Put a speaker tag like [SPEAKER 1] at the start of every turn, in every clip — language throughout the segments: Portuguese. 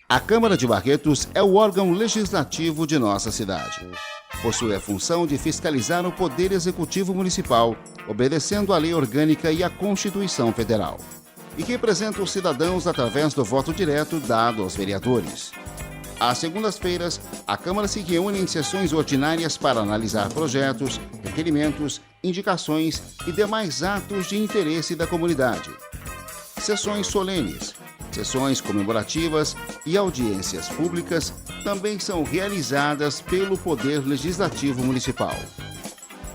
[SPEAKER 1] A Câmara de Barretos é o órgão legislativo de nossa cidade. Possui a função de fiscalizar o Poder Executivo Municipal, obedecendo à Lei Orgânica e à Constituição Federal. E representa os cidadãos através do voto direto dado aos vereadores. Às segundas-feiras, a Câmara se reúne em sessões ordinárias para analisar projetos, requerimentos, indicações e demais atos de interesse da comunidade. Sessões solenes, sessões comemorativas e audiências públicas também são realizadas pelo Poder Legislativo Municipal.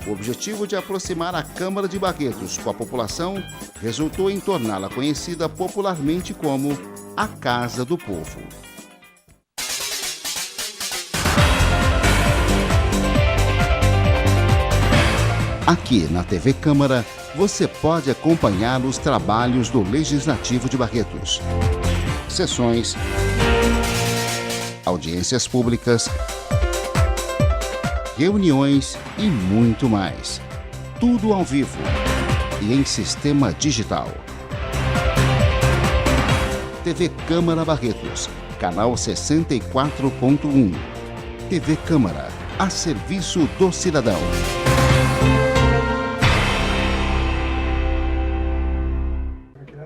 [SPEAKER 1] O objetivo de aproximar a Câmara de Barretos com a população resultou em torná-la conhecida popularmente como a Casa do Povo. Aqui na TV Câmara, você pode acompanhar os trabalhos do Legislativo de Barretos. Sessões, audiências públicas, reuniões e muito mais. Tudo ao vivo e em sistema digital. TV Câmara Barretos, canal 64.1. TV Câmara, a serviço do cidadão.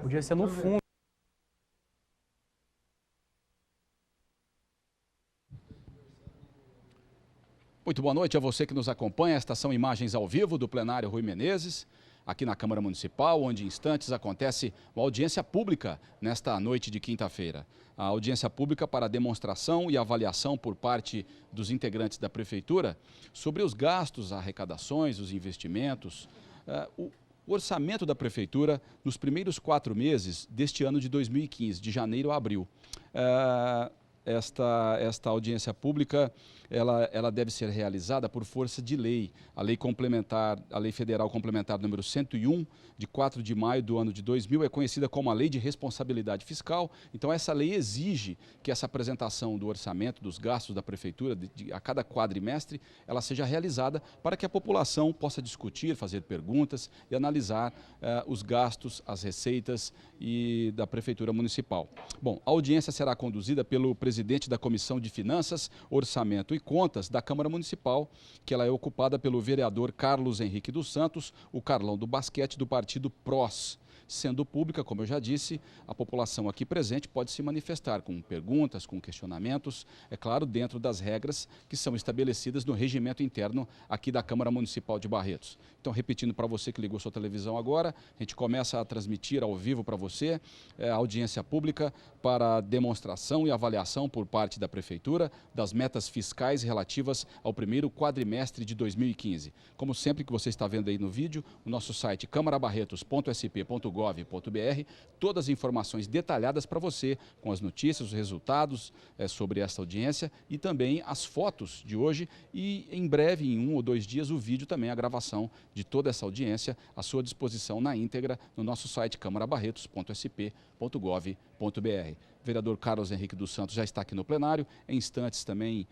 [SPEAKER 2] Podia ser no fundo.
[SPEAKER 3] Muito boa noite a você que nos acompanha. Estas são imagens ao vivo do plenário Rui Menezes, aqui na Câmara Municipal, onde em instantes acontece uma audiência pública nesta noite de quinta-feira. A audiência pública para demonstração e avaliação por parte dos integrantes da Prefeitura sobre os gastos, arrecadações, os investimentos, o orçamento da Prefeitura nos primeiros 4 meses deste ano de 2015, de janeiro a abril. Esta audiência pública, ela deve ser realizada por força de lei. A lei complementar, a Lei Federal Complementar número 101, de 4 de maio do ano de 2000, é conhecida como a Lei de Responsabilidade Fiscal. Então, essa lei exige que essa apresentação do orçamento, dos gastos da Prefeitura, a cada quadrimestre, ela seja realizada para que a população possa discutir, fazer perguntas e analisar os gastos, as receitas da Prefeitura Municipal. Bom, a audiência será conduzida pelo presidente da Comissão de Finanças, Orçamento e Contas da Câmara Municipal, que ela é ocupada pelo vereador Carlos Henrique dos Santos, o Carlão do Basquete, do partido PROS. Sendo pública, como eu já disse, a população aqui presente pode se manifestar com perguntas, com questionamentos, é claro, dentro das regras que são estabelecidas no regimento interno aqui da Câmara Municipal de Barretos. Então, repetindo para você que ligou sua televisão agora, a gente começa a transmitir ao vivo para você a audiência pública para demonstração e avaliação por parte da Prefeitura das metas fiscais relativas ao primeiro quadrimestre de 2015. Como sempre que você está vendo aí no vídeo, o nosso site camarabarretos.sp.gov.br, todas as informações detalhadas para você, com as notícias, os resultados sobre esta audiência e também as fotos de hoje e em breve, em 1 ou 2 dias, o vídeo também, a gravação de toda essa audiência à sua disposição na íntegra no nosso site camarabarretos.sp.gov.br. O vereador Carlos Henrique dos Santos já está aqui no plenário. Em instantes também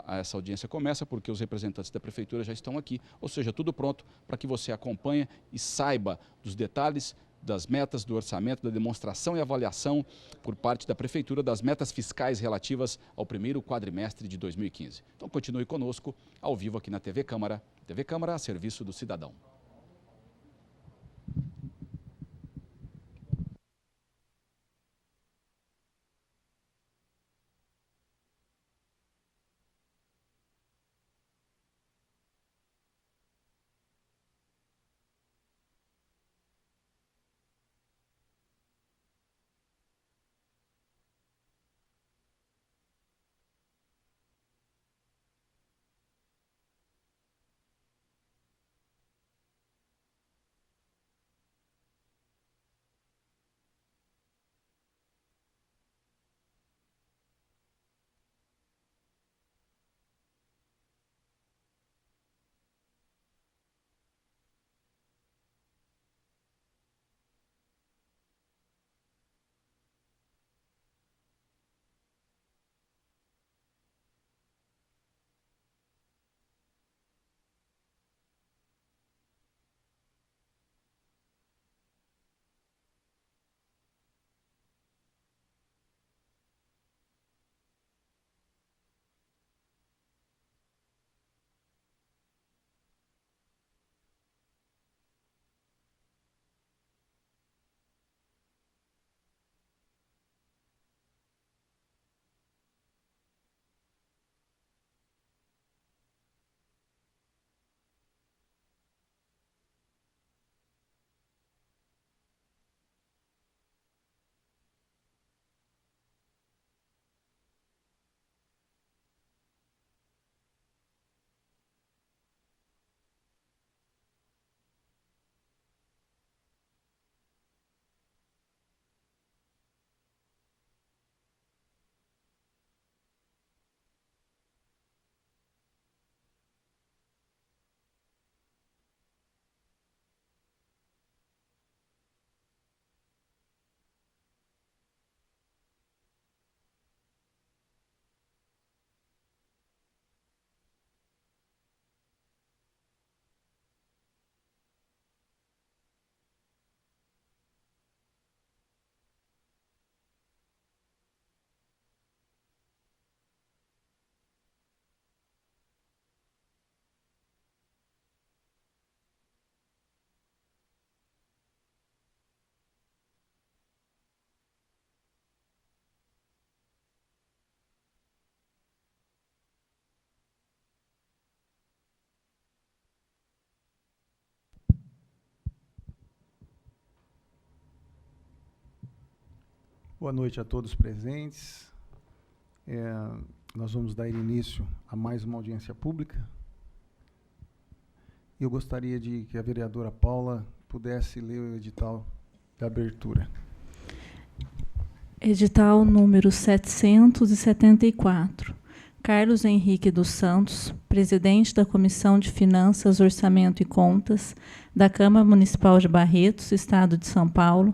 [SPEAKER 3] essa audiência começa, porque os representantes da Prefeitura já estão aqui. Ou seja, tudo pronto para que você acompanhe e saiba dos detalhes das metas, do orçamento, da demonstração e avaliação por parte da Prefeitura das metas fiscais relativas ao primeiro quadrimestre de 2015. Então continue conosco, ao vivo aqui na TV Câmara. TV Câmara a serviço do cidadão.
[SPEAKER 4] Boa noite a todos presentes. Nós vamos dar início a mais uma audiência pública. Eu gostaria de que a vereadora Paula pudesse ler o edital da abertura.
[SPEAKER 5] Edital número 774. Carlos Henrique dos Santos, presidente da Comissão de Finanças, Orçamento e Contas da Câmara Municipal de Barretos, Estado de São Paulo,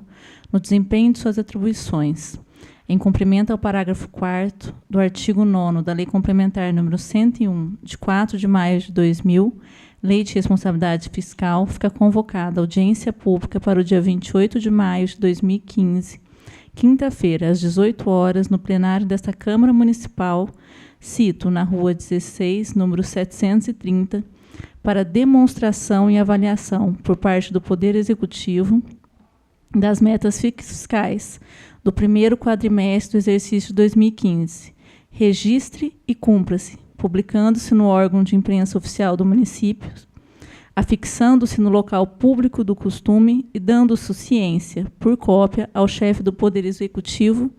[SPEAKER 5] no desempenho de suas atribuições, em cumprimento ao parágrafo 4º do artigo 9º da Lei Complementar número 101, de 4 de maio de 2000, Lei de Responsabilidade Fiscal, fica convocada a audiência pública para o dia 28 de maio de 2015, quinta-feira, às 18 horas, no plenário desta Câmara Municipal, cito, na Rua 16, número 730, para demonstração e avaliação por parte do Poder Executivo das metas fiscais do primeiro quadrimestre do exercício 2015. Registre e cumpra-se, publicando-se no órgão de imprensa oficial do município, afixando-se no local público do costume e dando-se ciência, por cópia, ao chefe do Poder Executivo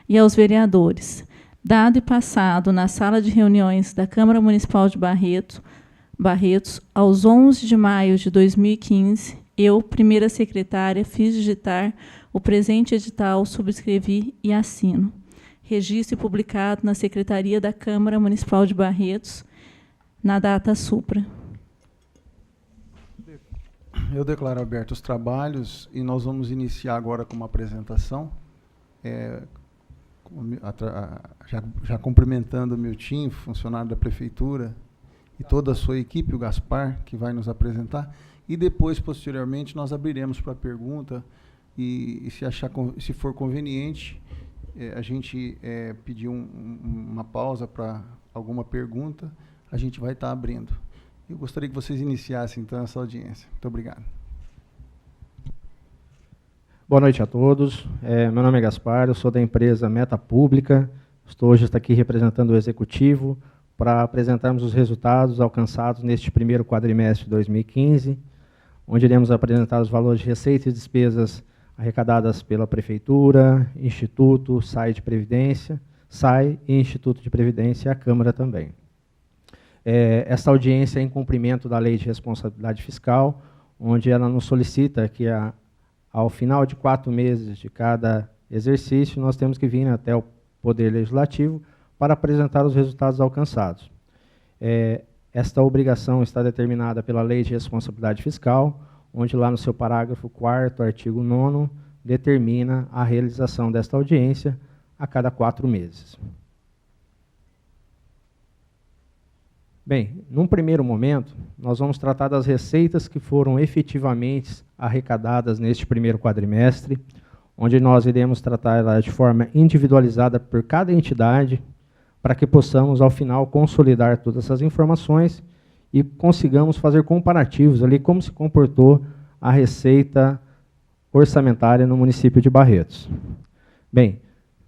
[SPEAKER 5] e aos vereadores, dado e passado na sala de reuniões da Câmara Municipal de Barretos, aos 11 de maio de 2015, eu, primeira secretária, fiz digitar o presente edital, subscrevi e assino. Registro publicado na Secretaria da Câmara Municipal de Barretos, na data supra.
[SPEAKER 4] Eu declaro abertos os trabalhos e nós vamos iniciar agora com uma apresentação. Já cumprimentando o meu time, funcionário da Prefeitura, e toda a sua equipe, o Gaspar, que vai nos apresentar, e depois, posteriormente, nós abriremos para pergunta, e se for conveniente, a gente pedir uma pausa para alguma pergunta, a gente vai estar abrindo. Eu gostaria que vocês iniciassem, então, essa audiência. Muito obrigado.
[SPEAKER 6] Boa noite a todos. Meu nome é Gaspar, eu sou da empresa Meta Pública. Estou hoje aqui representando o Executivo para apresentarmos os resultados alcançados neste primeiro quadrimestre de 2015, onde iremos apresentar os valores de receitas e despesas arrecadadas pela Prefeitura, Instituto, SAI e Instituto de Previdência e a Câmara também. Esta audiência é em cumprimento da Lei de Responsabilidade Fiscal, onde ela nos solicita que, ao final de 4 meses de cada exercício, nós temos que vir até o Poder Legislativo para apresentar os resultados alcançados. Esta obrigação está determinada pela Lei de Responsabilidade Fiscal, onde lá no seu parágrafo 4º, artigo 9º, determina a realização desta audiência a cada 4 meses. Bem, num primeiro momento, nós vamos tratar das receitas que foram efetivamente arrecadadas neste primeiro quadrimestre, onde nós iremos tratar ela de forma individualizada por cada entidade, para que possamos, ao final, consolidar todas essas informações e consigamos fazer comparativos ali como se comportou a receita orçamentária no município de Barretos. Bem,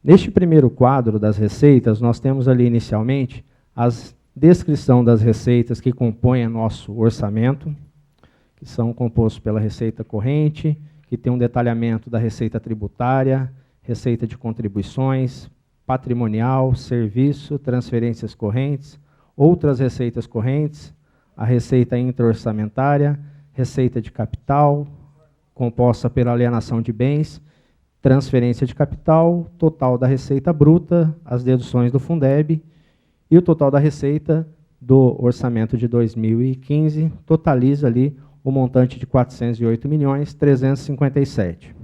[SPEAKER 6] neste primeiro quadro das receitas, nós temos ali inicialmente a descrição das receitas que compõem nosso orçamento, que são compostos pela receita corrente, que tem um detalhamento da receita tributária, receita de contribuições, patrimonial, serviço, transferências correntes, outras receitas correntes, a receita intra-orçamentária, receita de capital, composta pela alienação de bens, transferência de capital, total da receita bruta, as deduções do Fundeb, e o total da receita do orçamento de 2015 totaliza ali o montante de 408.357.000.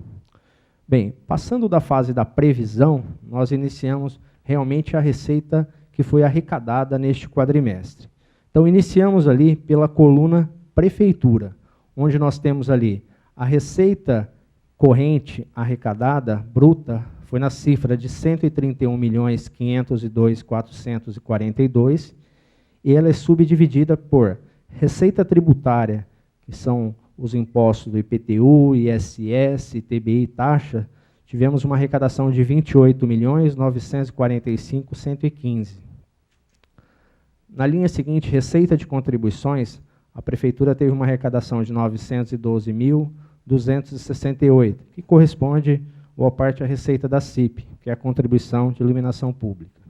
[SPEAKER 6] Bem, passando da fase da previsão, nós iniciamos realmente a receita que foi arrecadada neste quadrimestre. Então, iniciamos ali pela coluna Prefeitura, onde nós temos ali a receita corrente arrecadada, bruta, foi na cifra de 131.502.442, e ela é subdividida por receita tributária, que são os impostos do IPTU, ISS, ITBI e taxa. Tivemos uma arrecadação de 28.945.115. Na linha seguinte, receita de contribuições, a Prefeitura teve uma arrecadação de 912.268, que corresponde boa parte a receita da CIP, que é a contribuição de iluminação pública.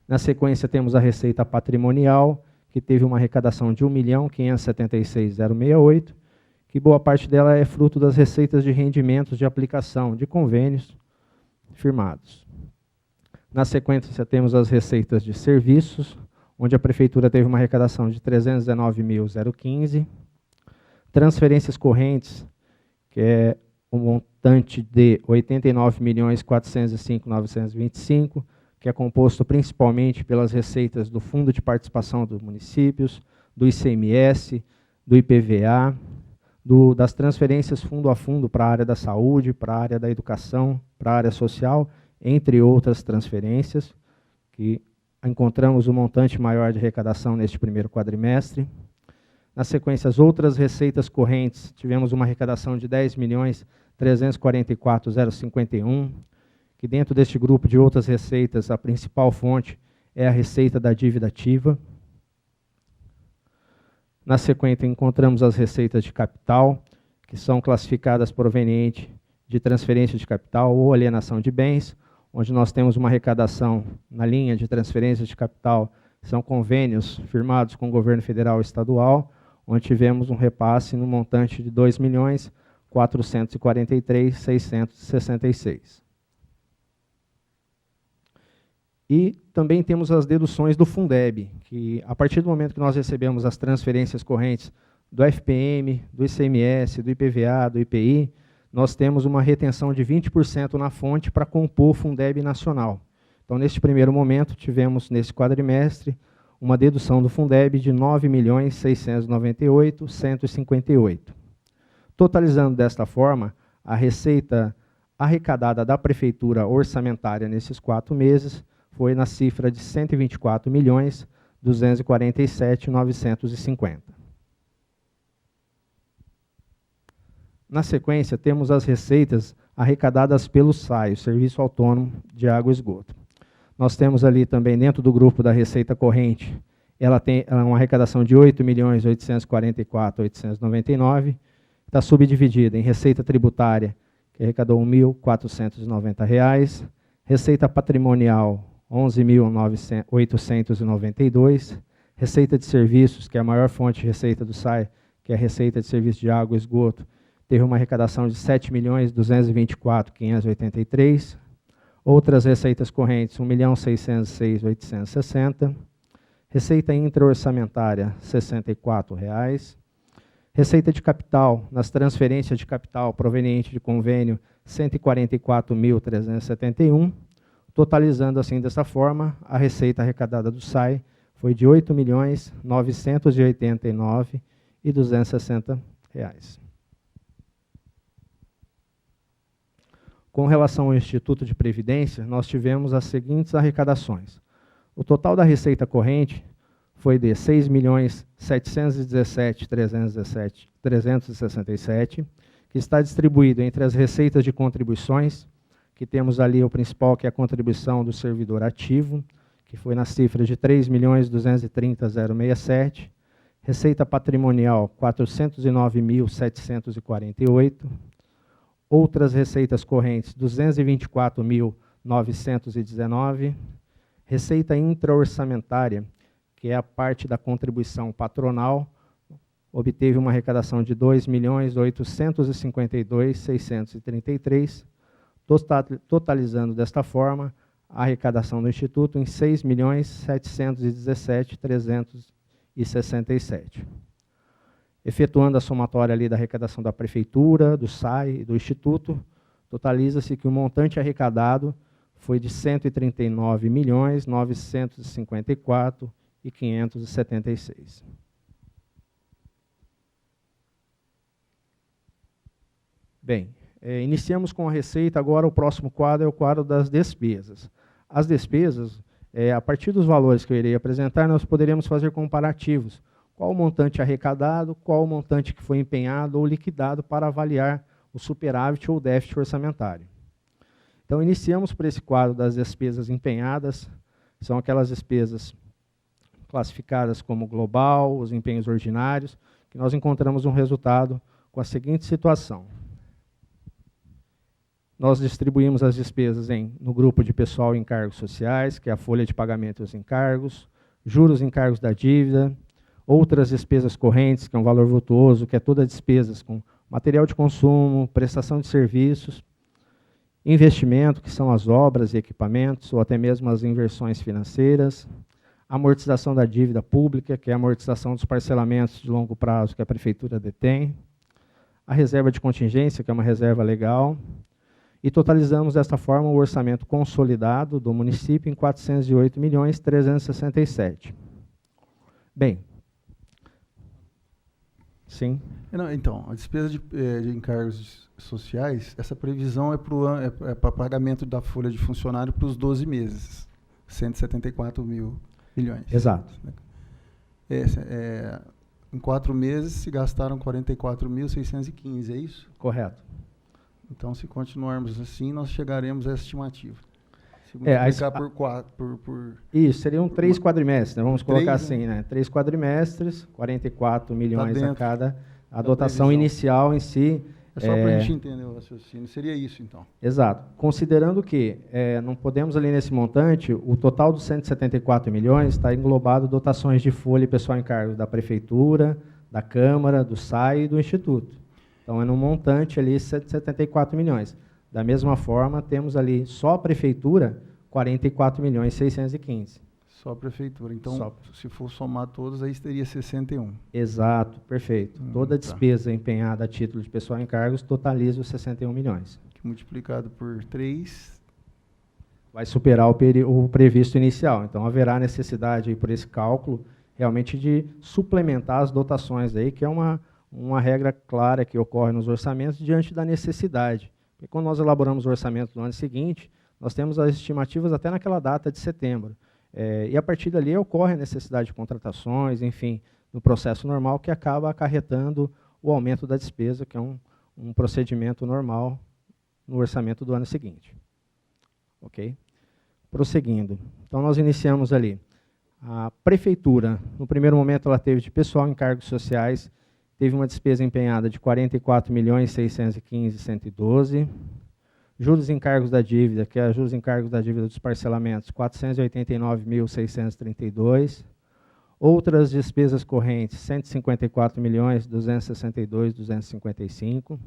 [SPEAKER 6] Na sequência, temos a receita patrimonial, que teve uma arrecadação de R$ 1.576.068, que boa parte dela é fruto das receitas de rendimentos de aplicação de convênios firmados. Na sequência, temos as receitas de serviços, onde a Prefeitura teve uma arrecadação de R$ 319.015. Transferências correntes, que é um montante de R$ 89.405.925, que é composto principalmente pelas receitas do Fundo de Participação dos Municípios, do ICMS, do IPVA, das transferências fundo a fundo para a área da saúde, para a área da educação, para a área social, entre outras transferências, que encontramos um montante maior de arrecadação neste primeiro quadrimestre. Na sequência, as outras receitas correntes, tivemos uma arrecadação de R$ 10.344.051, que dentro deste grupo de outras receitas, a principal fonte é a receita da dívida ativa. Na sequência, encontramos as receitas de capital, que são classificadas proveniente de transferência de capital ou alienação de bens, onde nós temos uma arrecadação na linha de transferência de capital, são convênios firmados com o governo federal e estadual, onde tivemos um repasse no montante de R$ 2.443.666. E também temos as deduções do Fundeb, que a partir do momento que nós recebemos as transferências correntes do FPM, do ICMS, do IPVA, do IPI, nós temos uma retenção de 20% na fonte para compor o Fundeb nacional. Então, neste primeiro momento, tivemos, nesse quadrimestre, uma dedução do Fundeb de R$ 9.698.158. Totalizando desta forma, a receita arrecadada da Prefeitura orçamentária nesses 4 meses foi na cifra de R$ 124.247.950. Na sequência, temos as receitas arrecadadas pelo SAI, o Serviço Autônomo de Água e Esgoto. Nós temos ali também, dentro do grupo da receita corrente, ela tem uma arrecadação de R$ 8.844.899, está subdividida em receita tributária, que arrecadou R$ 1.490, receita patrimonial, R$ 11.892, receita de serviços, que é a maior fonte de receita do SAI, que é a receita de serviço de água e esgoto, teve uma arrecadação de R$ 7.224.583, outras receitas correntes, R$ 1.606.860, receita intra-orçamentária, R$ 64, receita de capital, nas transferências de capital proveniente de convênio, R$ 144.371, totalizando assim dessa forma, a receita arrecadada do SAI foi de R$ 8.989.260. Com relação ao Instituto de Previdência, nós tivemos as seguintes arrecadações. O total da receita corrente foi de R$ 6.717.367, que está distribuído entre as receitas de contribuições, que temos ali o principal, que é a contribuição do servidor ativo, que foi na cifra de R$ 3.230.067, receita patrimonial, R$ 409.748, outras receitas correntes, R$ 224.919, receita intra-orçamentária, que é a parte da contribuição patronal, obteve uma arrecadação de R$ 2.852.633, totalizando desta forma a arrecadação do Instituto em R$ 6.717.367. Efetuando a somatória ali da arrecadação da Prefeitura, do SAI e do Instituto, totaliza-se que o montante arrecadado foi de R$ 139.954.576. Bem, iniciamos com a receita, agora o próximo quadro é o quadro das despesas. As despesas, a partir dos valores que eu irei apresentar, nós poderemos fazer comparativos. Qual o montante arrecadado, qual o montante que foi empenhado ou liquidado para avaliar o superávit ou déficit orçamentário. Então, iniciamos por esse quadro das despesas empenhadas, são aquelas despesas classificadas como global, os empenhos ordinários, que nós encontramos um resultado com a seguinte situação. Nós distribuímos as despesas no grupo de pessoal e encargos sociais, que é a folha de pagamento dos encargos, juros e encargos da dívida, outras despesas correntes, que é um valor vultuoso, que é toda despesas com material de consumo, prestação de serviços, investimento, que são as obras e equipamentos, ou até mesmo as inversões financeiras, amortização da dívida pública, que é a amortização dos parcelamentos de longo prazo que a Prefeitura detém, a reserva de contingência, que é uma reserva legal, e totalizamos desta forma o orçamento consolidado do município em 408.367. Bem, sim.
[SPEAKER 4] Não, então, a despesa de encargos sociais, essa previsão é para pagamento da folha de funcionário para os 12 meses, 174 mil milhões.
[SPEAKER 6] Exato.
[SPEAKER 4] Em 4 meses se gastaram 44.615, é isso?
[SPEAKER 6] Correto.
[SPEAKER 4] Então, se continuarmos assim, nós chegaremos a essa estimativa. Se multiplicar por 4...
[SPEAKER 6] Isso, seriam 3 quadrimestres, né? Vamos colocar assim,
[SPEAKER 4] né?
[SPEAKER 6] 3 quadrimestres, 44 milhões a cada. A dotação
[SPEAKER 4] previsão
[SPEAKER 6] inicial em si...
[SPEAKER 4] É só para a gente entender o raciocínio. Seria isso, então.
[SPEAKER 6] Exato. Considerando que não podemos ali nesse montante, o total dos 174 milhões está englobado dotações de folha e pessoal em cargo da Prefeitura, da Câmara, do SAI e do Instituto. Então, é num montante ali 174 milhões. Da mesma forma, temos ali só a Prefeitura, 44.615.
[SPEAKER 4] Só a Prefeitura. Então, se for somar todos, aí teria 61.
[SPEAKER 6] Exato, perfeito. Toda despesa empenhada a título de pessoal em cargos totaliza os 61 milhões.
[SPEAKER 4] Que multiplicado por 3...
[SPEAKER 6] vai superar o previsto inicial. Então, haverá necessidade, aí, por esse cálculo, realmente de suplementar as dotações, aí, que é uma regra clara que ocorre nos orçamentos diante da necessidade. Porque quando nós elaboramos o orçamento do ano seguinte, nós temos as estimativas até naquela data de setembro. E a partir dali ocorre a necessidade de contratações, enfim, no processo normal que acaba acarretando o aumento da despesa, que é um procedimento normal no orçamento do ano seguinte. Ok? Prosseguindo. Então, nós iniciamos ali. A Prefeitura, no primeiro momento, ela teve de pessoal em cargos sociais, teve uma despesa empenhada de 44.615.112. Juros e encargos da dívida, que é juros e encargos da dívida dos parcelamentos, 489.632. Outras despesas correntes, 154.262.255.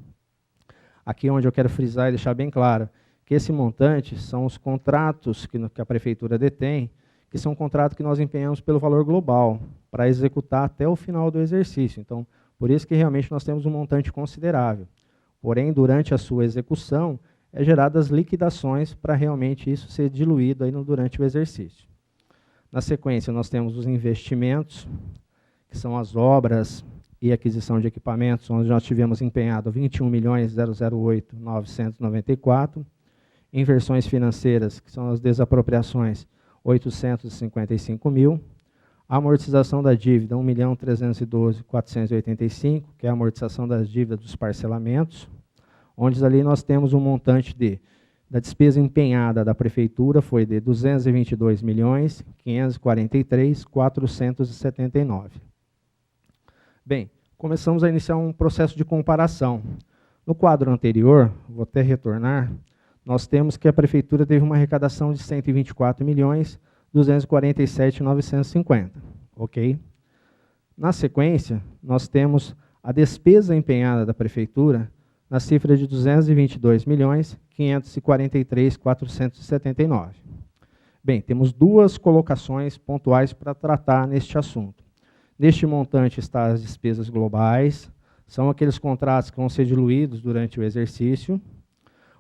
[SPEAKER 6] Aqui onde eu quero frisar e deixar bem claro que esse montante são os contratos que a Prefeitura detém, que são contratos que nós empenhamos pelo valor global, para executar até o final do exercício. Então, por isso que realmente nós temos um montante considerável. Porém, durante a sua execução, geradas liquidações para realmente isso ser diluído aí durante o exercício. Na sequência, nós temos os investimentos, que são as obras e aquisição de equipamentos, onde nós tivemos empenhado 21.008.994, inversões financeiras, que são as desapropriações, 855 mil, amortização da dívida, 1.312.485, que é a amortização das dívidas dos parcelamentos, onde ali nós temos um montante da despesa empenhada da Prefeitura foi de 222.543.479. Bem, começamos a iniciar um processo de comparação. No quadro anterior, vou até retornar, nós temos que a Prefeitura teve uma arrecadação de 124.247.950, ok? Na sequência, nós temos a despesa empenhada da Prefeitura na cifra de 222.543.479. Bem, temos duas colocações pontuais para tratar neste assunto. Neste montante estão as despesas globais, são aqueles contratos que vão ser diluídos durante o exercício,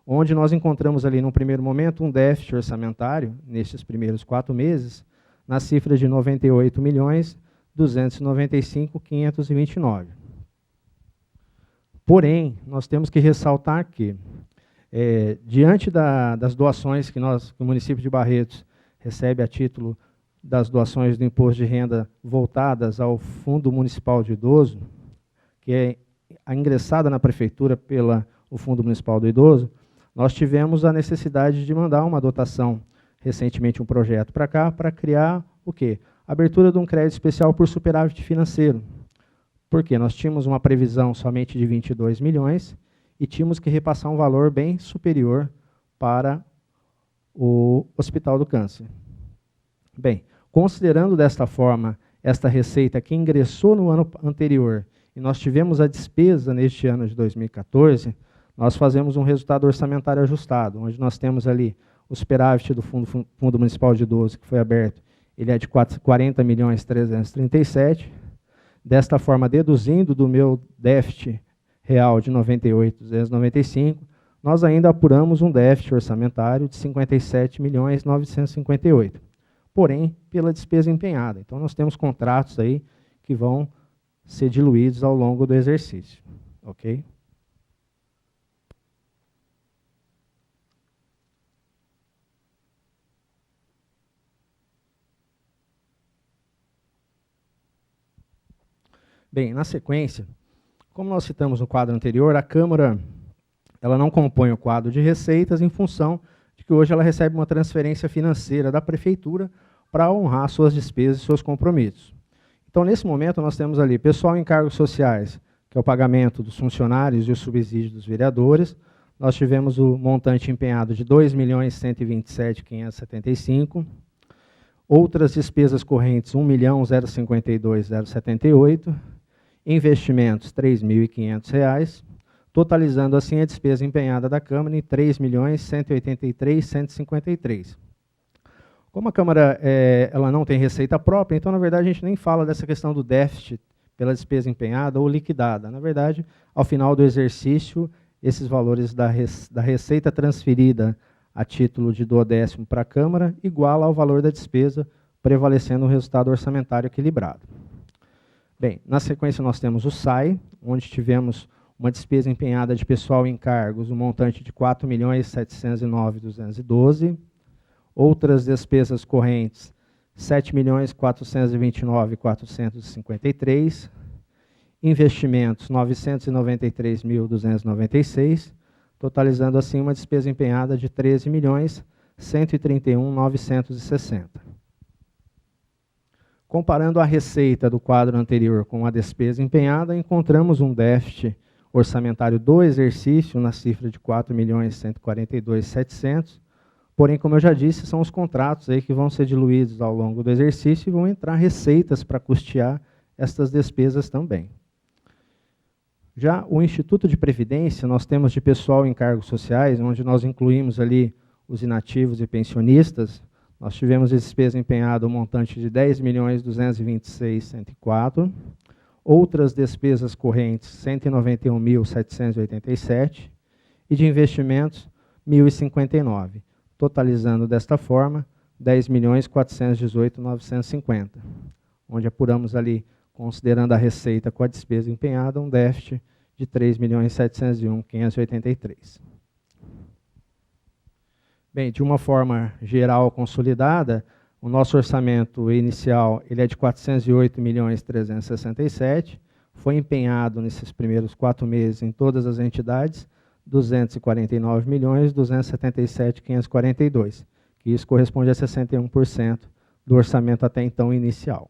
[SPEAKER 6] onde nós encontramos ali, num primeiro momento, um déficit orçamentário, nestes primeiros 4 meses, na cifra de 98.295.529. Porém, nós temos que ressaltar que, diante das doações que o município de Barretos recebe a título das doações do imposto de renda voltadas ao Fundo Municipal de Idoso, que é ingressada na Prefeitura pelo Fundo Municipal do Idoso, nós tivemos a necessidade de mandar uma dotação, recentemente um projeto para cá, para criar o quê? A abertura de um crédito especial por superávit financeiro. Porque nós tínhamos uma previsão somente de 22 milhões e tínhamos que repassar um valor bem superior para o Hospital do Câncer. Bem, considerando desta forma esta receita que ingressou no ano anterior e nós tivemos a despesa neste ano de 2014, nós fazemos um resultado orçamentário ajustado, onde nós temos ali o superávit do Fundo Municipal de Idoso, que foi aberto, ele é de 40.337. Desta forma, deduzindo do meu déficit real de 98.295, nós ainda apuramos um déficit orçamentário de 57.958, porém, pela despesa empenhada. Então, nós temos contratos aí que vão ser diluídos ao longo do exercício, ok? Bem, na sequência, como nós citamos no quadro anterior, a Câmara ela não compõe o quadro de receitas em função de que hoje ela recebe uma transferência financeira da Prefeitura para honrar suas despesas e seus compromissos. Então, nesse momento, nós temos ali pessoal em cargos sociais, que é o pagamento dos funcionários e o subsídio dos vereadores. Nós tivemos o montante empenhado de R$ 2.127.575. Outras despesas correntes, R$ 1.052.078. Investimentos, R$ 3.500, totalizando assim a despesa empenhada da Câmara em R$ 3.183.153. Como a Câmara ela não tem receita própria, então, na verdade, a gente nem fala dessa questão do déficit pela despesa empenhada ou liquidada. Na verdade, ao final do exercício, esses valores da receita transferida a título de 12º para a Câmara iguala ao valor da despesa, prevalecendo um resultado orçamentário equilibrado. Bem, na sequência nós temos o SAI, onde tivemos uma despesa empenhada de pessoal em cargos, um montante de R$ 4.709.212. Outras despesas correntes, R$ 7.429.453. Investimentos, R$ 993.296, totalizando assim uma despesa empenhada de R$ 13.131.960. Comparando a receita do quadro anterior com a despesa empenhada, encontramos um déficit orçamentário do exercício na cifra de R$ 4.142.700. Porém, como eu já disse, são os contratos aí que vão ser diluídos ao longo do exercício e vão entrar receitas para custear estas despesas também. Já o Instituto de Previdência, nós temos de pessoal em cargos sociais, onde nós incluímos ali os inativos e pensionistas. Nós tivemos despesa empenhada um montante de R$ 10.226.104, outras despesas correntes R$ 191.787 e de investimentos R$ 1.059, totalizando desta forma R$ 10.418.950, onde apuramos ali, considerando a receita com a despesa empenhada, um déficit de R$ 3.701.583. Bem, de uma forma geral consolidada, o nosso orçamento inicial ele é de R$ 408.367, foi empenhado nesses primeiros 4 meses em todas as entidades, R$ 249.277.542, que isso corresponde a 61% do orçamento até então inicial.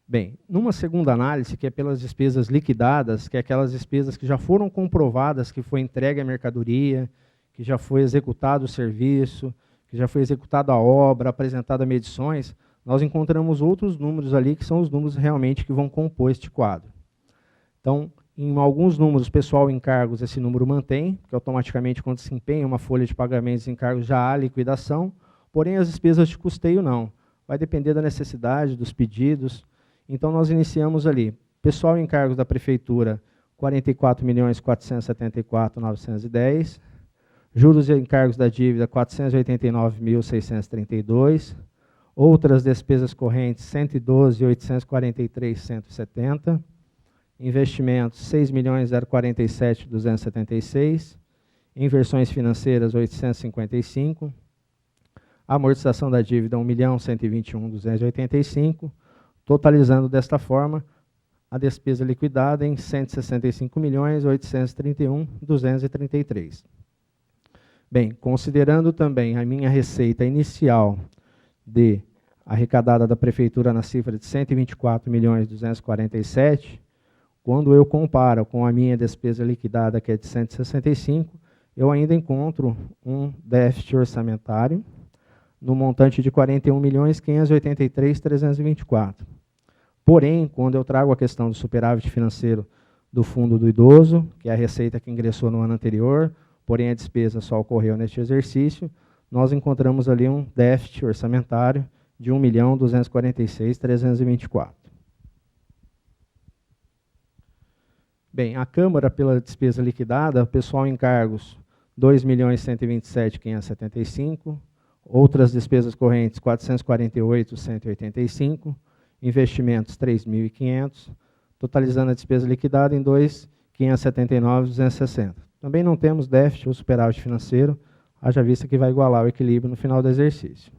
[SPEAKER 6] Bem, numa segunda análise, que é pelas despesas liquidadas, que é aquelas despesas que já foram comprovadas que foi entregue a mercadoria, que já foi executado o serviço, que já foi executada a obra, apresentada medições, nós encontramos outros números ali que são os números realmente que vão compor este quadro. Então, em alguns números, pessoal em cargos, esse número mantém, porque automaticamente quando se empenha uma folha de pagamentos em cargos já há liquidação, porém as despesas de custeio não. Vai depender da necessidade, dos pedidos. Então, nós iniciamos ali, pessoal em cargos da Prefeitura, R$ 44.474.910, juros e encargos da dívida, R$ 489.632, outras despesas correntes, R$ 112.843.170, investimentos, R$ 6.047.276, inversões financeiras, R$ 855, amortização da dívida, R$ 1.121.285, totalizando desta forma a despesa liquidada em R$ 165.831.233. Bem, considerando também a minha receita inicial de arrecadada da Prefeitura na cifra de 124.247.000, quando eu comparo com a minha despesa liquidada, que é de 165, eu ainda encontro um déficit orçamentário no montante de 41.583.324. Porém, quando eu trago a questão do superávit financeiro do Fundo do Idoso, que é a receita que ingressou no ano anterior, porém a despesa só ocorreu neste exercício, nós encontramos ali um déficit orçamentário de 1.246.324. Bem, a Câmara, pela despesa liquidada, pessoal em cargos, 2.127.575, outras despesas correntes, 448.185, investimentos, 3.500, totalizando a despesa liquidada em 2.579.260. Também não temos déficit ou superávit financeiro, haja vista que vai igualar o equilíbrio no final do exercício.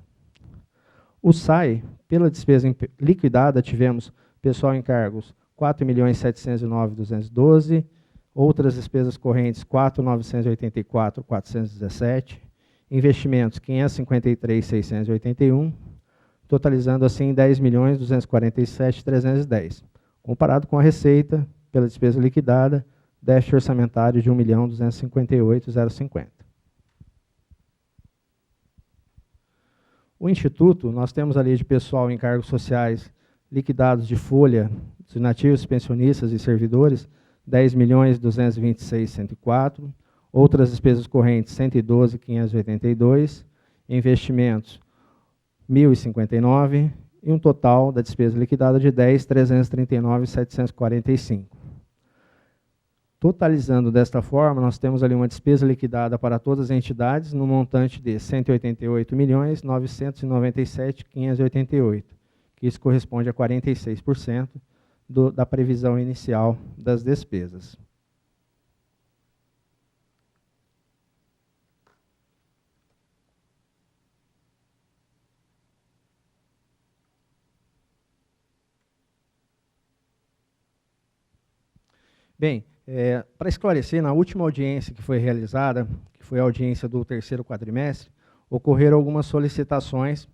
[SPEAKER 6] O SAI, pela despesa liquidada, tivemos pessoal em cargos 4.709.212, outras despesas correntes 4.984.417, investimentos 553.681, totalizando assim 10.247.310, comparado com a receita pela despesa liquidada, déficit orçamentário de 1.258.050. O Instituto, nós temos ali de pessoal em cargos sociais liquidados de folha, de nativos, pensionistas e servidores, 10.226.104, outras despesas correntes, 112.582, investimentos, 1.059, e um total da despesa liquidada de 10.339.745. Totalizando desta forma, nós temos ali uma despesa liquidada para todas as entidades no montante de 188.997.588, que isso corresponde a 46% da previsão inicial das despesas. Bem, para esclarecer, na última audiência que foi realizada, que foi a audiência do terceiro quadrimestre, ocorreram algumas solicitações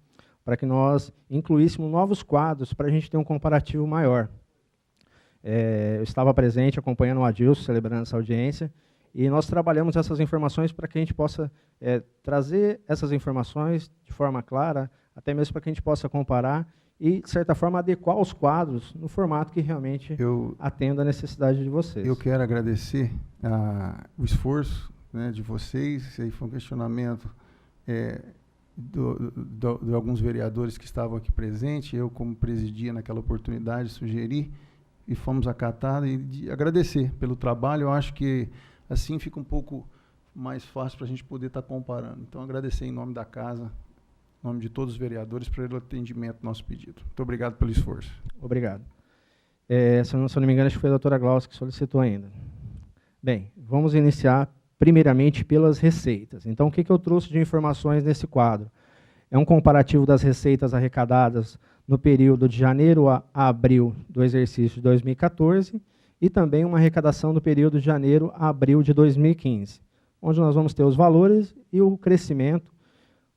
[SPEAKER 6] para que nós incluíssemos novos quadros para a gente ter um comparativo maior. Eu estava presente acompanhando o Adilson, celebrando essa audiência, e nós trabalhamos essas informações para que a gente possa trazer essas informações de forma clara, até mesmo para que a gente possa comparar e, de certa forma, adequar os quadros no formato que realmente atenda a necessidade de vocês.
[SPEAKER 4] Eu quero agradecer o esforço, né, de vocês. Esse aí foi um questionamento de alguns vereadores que estavam aqui presentes. Eu, como presidia naquela oportunidade, sugeri e fomos acatados. E agradecer pelo trabalho. Eu acho que assim fica um pouco mais fácil para a gente poder estar comparando. Então, agradecer em nome da casa, em nome de todos os vereadores, pelo atendimento do nosso pedido. Muito obrigado pelo esforço.
[SPEAKER 6] Obrigado. Se eu não me engano, acho que foi a doutora Glaucia que solicitou ainda. Bem, vamos iniciar primeiramente pelas receitas. Então, o que eu trouxe de informações nesse quadro? É um comparativo das receitas arrecadadas no período de janeiro a abril do exercício de 2014 e também uma arrecadação do período de janeiro a abril de 2015, onde nós vamos ter os valores e o crescimento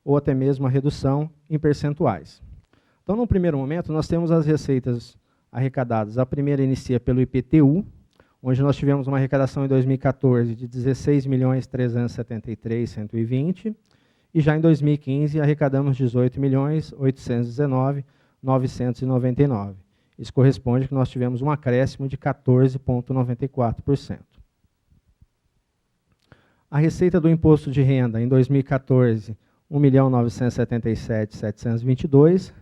[SPEAKER 6] ou até mesmo a redução em percentuais. Então, no primeiro momento, nós temos as receitas arrecadadas. A primeira inicia pelo IPTU, onde nós tivemos uma arrecadação em 2014 de 16.373.120, e já em 2015 arrecadamos 18.819.999. Isso corresponde a que nós tivemos um acréscimo de 14,94%. A receita do imposto de renda em 2014, 1.977.722,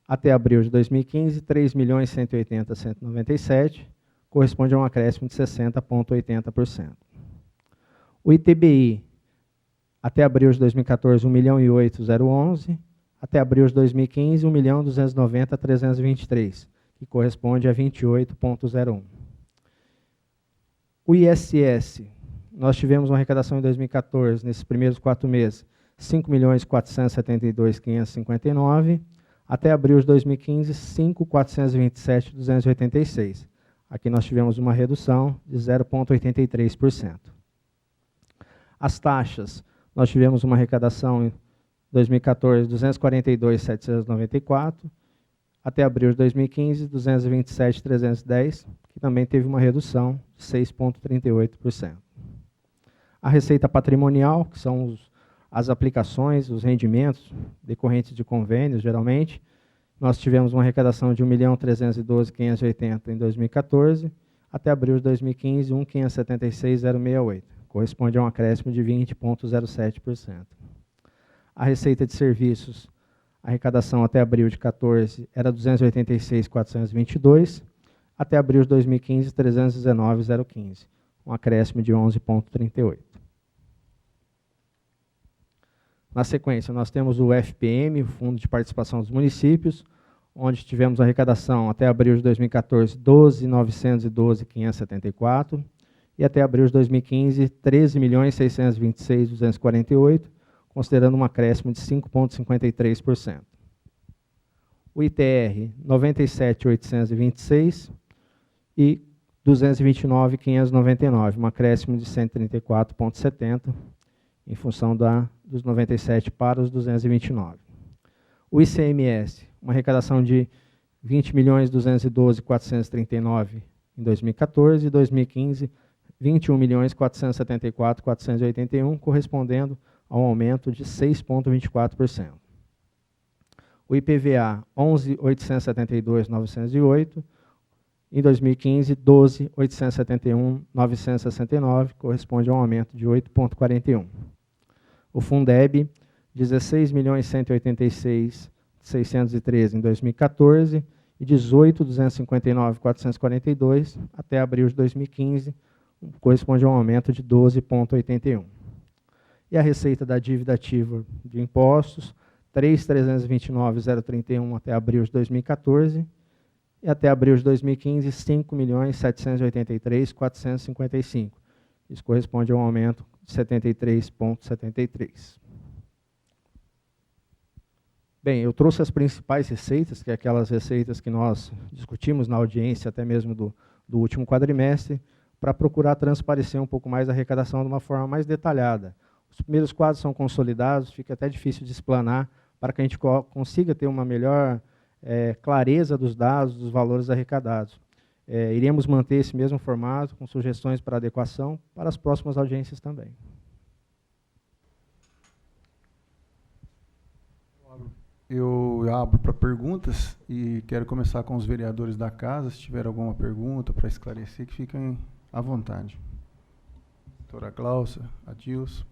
[SPEAKER 6] até abril de 2015, 3.180.197, corresponde a um acréscimo de 60,80%. O ITBI, até abril de 2014, 1.008.011, até abril de 2015, 1.290.323, que corresponde a 28,01%. O ISS, nós tivemos uma arrecadação em 2014, nesses primeiros 4 meses, 5.472.559, até abril de 2015, 5.427.286. Aqui nós tivemos uma redução de 0,83%. As taxas, nós tivemos uma arrecadação 2014, 242.794. Até abril de 2015, 227.310, que também teve uma redução de 6,38%. A receita patrimonial, que são as aplicações, os rendimentos decorrentes de convênios, geralmente, nós tivemos uma arrecadação de 1.312.580 em 2014, até abril de 2015, 1.576.068, corresponde a um acréscimo de 20,07%. A receita de serviços, a arrecadação até abril de 2014 era 286.422, até abril de 2015, 319.015, um acréscimo de 11,38%. Na sequência, nós temos o FPM, o Fundo de Participação dos Municípios, onde tivemos a arrecadação até abril de 2014, 12.912.574, e até abril de 2015, 13.626.248, considerando um acréscimo de 5,53%. O ITR, 97.826 e 229.599, um acréscimo de 134,70, em função dos 97 para os 229. O ICMS, uma arrecadação de 20.212.439 em 2014 e 2015, 21.474.481, correspondendo a um aumento de 6,24%. O IPVA, 11.872.908, em 2015, 12.871.969, corresponde a um aumento de 8,41%. O Fundeb, 16.186.613 em 2014 e 18.259.442 até abril de 2015, corresponde a um aumento de 12,81%. E a receita da dívida ativa de impostos, 3.329.031 até abril de 2014 e até abril de 2015, 5.783.455. Isso corresponde a um aumento de 73,73%. Bem, eu trouxe as principais receitas, que é aquelas receitas que nós discutimos na audiência, até mesmo do último quadrimestre, para procurar transparecer um pouco mais a arrecadação de uma forma mais detalhada. Os primeiros quadros são consolidados, fica até difícil de explanar, para que a gente consiga ter uma melhor clareza dos dados, dos valores arrecadados. Iremos manter esse mesmo formato, com sugestões para adequação, para as próximas audiências também.
[SPEAKER 4] Eu abro para perguntas e quero começar com os vereadores da casa. Se tiver alguma pergunta para esclarecer, que fiquem à vontade. Doutora Cláudia, Adilson.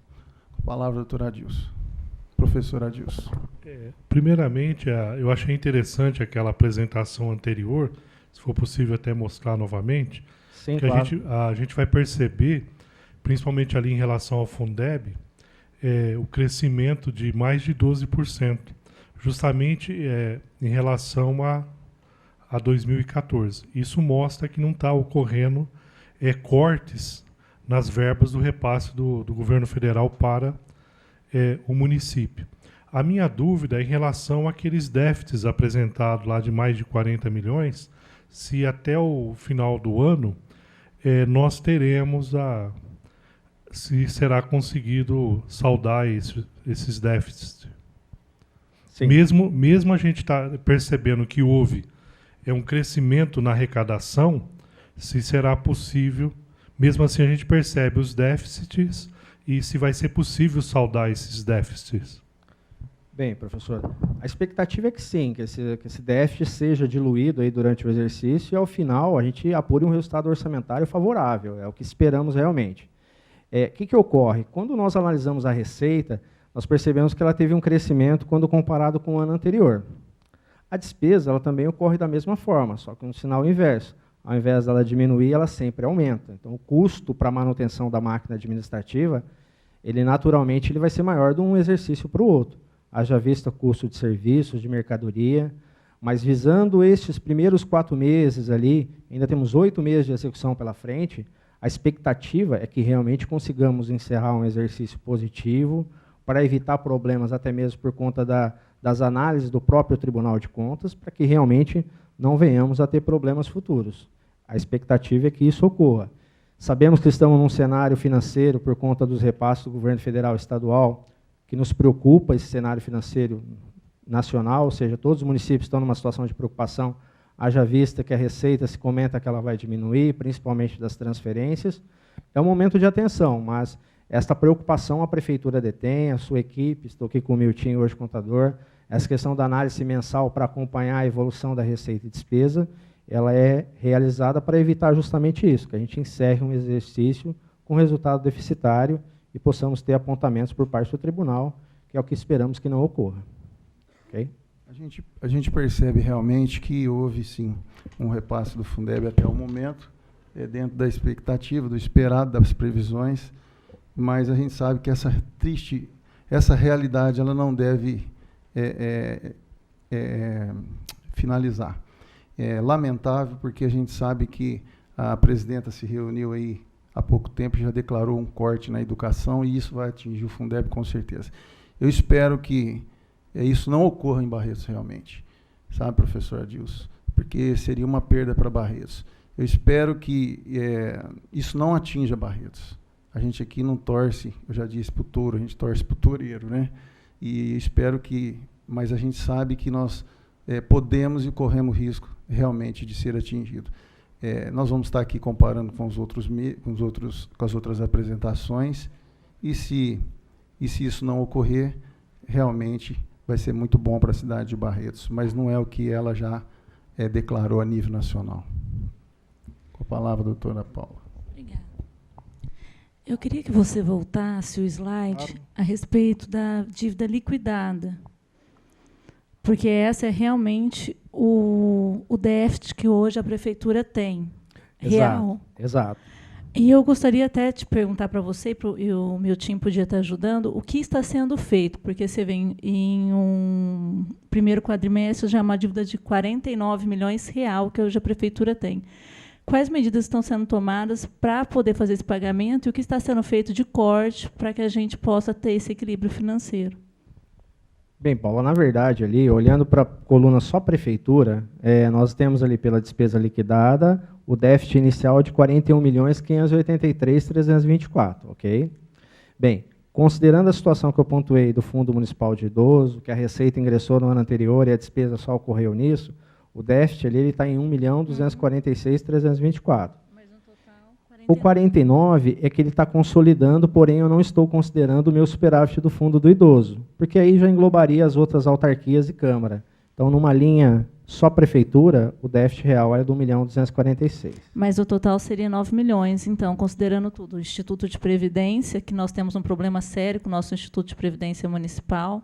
[SPEAKER 4] Com a palavra, doutor Adilson. Professor Adilson.
[SPEAKER 7] Primeiramente, eu achei interessante aquela apresentação anterior, se for possível até mostrar novamente.
[SPEAKER 6] Sim,
[SPEAKER 7] que
[SPEAKER 6] claro.
[SPEAKER 7] a gente vai perceber, principalmente ali em relação ao Fundeb, o crescimento de mais de 12%, justamente em relação a 2014. Isso mostra que não está ocorrendo cortes nas verbas do repasse do governo federal para o município. A minha dúvida é em relação àqueles déficits apresentados lá de mais de 40 milhões, se até o final do ano nós teremos se será conseguido saldar esses déficits.
[SPEAKER 6] Sim.
[SPEAKER 7] Mesmo a gente está percebendo que houve um crescimento na arrecadação, se será possível, mesmo assim a gente percebe os déficits e se vai ser possível saldar esses déficits.
[SPEAKER 6] Bem, professor, a expectativa é que sim, que esse déficit seja diluído aí durante o exercício e, ao final, a gente apure um resultado orçamentário favorável, é o que esperamos realmente. O que ocorre? Quando nós analisamos a receita, nós percebemos que ela teve um crescimento quando comparado com o ano anterior. A despesa ela também ocorre da mesma forma, só que um sinal inverso. Ao invés dela diminuir, ela sempre aumenta. Então, o custo para a manutenção da máquina administrativa, ele naturalmente vai ser maior de um exercício para o outro. Haja vista custo de serviços, de mercadoria, mas visando estes primeiros 4 meses ali, ainda temos 8 meses de execução pela frente, a expectativa é que realmente consigamos encerrar um exercício positivo para evitar problemas, até mesmo por conta das análises do próprio Tribunal de Contas, para que realmente não venhamos a ter problemas futuros. A expectativa é que isso ocorra. Sabemos que estamos num cenário financeiro, por conta dos repasses do governo federal e estadual, que nos preocupa esse cenário financeiro nacional, ou seja, todos os municípios estão numa situação de preocupação, haja vista que a receita se comenta que ela vai diminuir, principalmente das transferências. É um momento de atenção, mas esta preocupação a Prefeitura detém, a sua equipe, estou aqui com o Miltinho, hoje contador, essa questão da análise mensal para acompanhar a evolução da receita e despesa, ela é realizada para evitar justamente isso, que a gente encerre um exercício com resultado deficitário e possamos ter apontamentos por parte do tribunal, que é o que esperamos que não ocorra. Okay?
[SPEAKER 4] A gente percebe realmente que houve, sim, um repasse do Fundeb até o momento, dentro da expectativa, do esperado, das previsões, mas a gente sabe que essa realidade ela não deve finalizar. É lamentável, porque a gente sabe que a presidenta se reuniu aí há pouco tempo, já declarou um corte na educação, e isso vai atingir o Fundeb com certeza. Eu espero que isso não ocorra em Barretos realmente, sabe, professor Adilson? Porque seria uma perda para Barretos. Eu espero que isso não atinja Barretos. A gente aqui não torce, eu já disse, para o touro, a gente torce para o toureiro, né? E espero que, mas a gente sabe que nós podemos e corremos risco realmente de ser atingido. Nós vamos estar aqui comparando com com as outras apresentações, e se isso não ocorrer, realmente vai ser muito bom para a cidade de Barretos, mas não é o que ela já declarou a nível nacional. Com a palavra, doutora Paula.
[SPEAKER 5] Obrigada. Eu queria que você voltasse o slide a respeito da dívida liquidada, porque essa é realmente o déficit que hoje a Prefeitura tem, real.
[SPEAKER 6] Exato.
[SPEAKER 5] E eu gostaria até de perguntar para você, e o meu time podia estar ajudando, o que está sendo feito, porque você vê em um primeiro quadrimestre já é uma dívida de 49 milhões real que hoje a Prefeitura tem. Quais medidas estão sendo tomadas para poder fazer esse pagamento e o que está sendo feito de corte para que a gente possa ter esse equilíbrio financeiro?
[SPEAKER 6] Bem, Paula, na verdade, ali, olhando para a coluna só Prefeitura, nós temos ali pela despesa liquidada o déficit inicial de 41.583.324, ok? Bem, considerando a situação que eu pontuei do Fundo Municipal de Idoso, que a receita ingressou no ano anterior e a despesa só ocorreu nisso, o déficit ali está em 1.246.324. Mas no total, 49. O 49 é que ele está consolidando, porém eu não estou considerando o meu superávit do Fundo do Idoso, porque aí já englobaria as outras autarquias e Câmara. Então, numa linha só Prefeitura, o déficit real é do 1.246.
[SPEAKER 5] Mas o total seria 9 milhões, então, considerando tudo. O Instituto de Previdência, que nós temos um problema sério com o nosso Instituto de Previdência Municipal.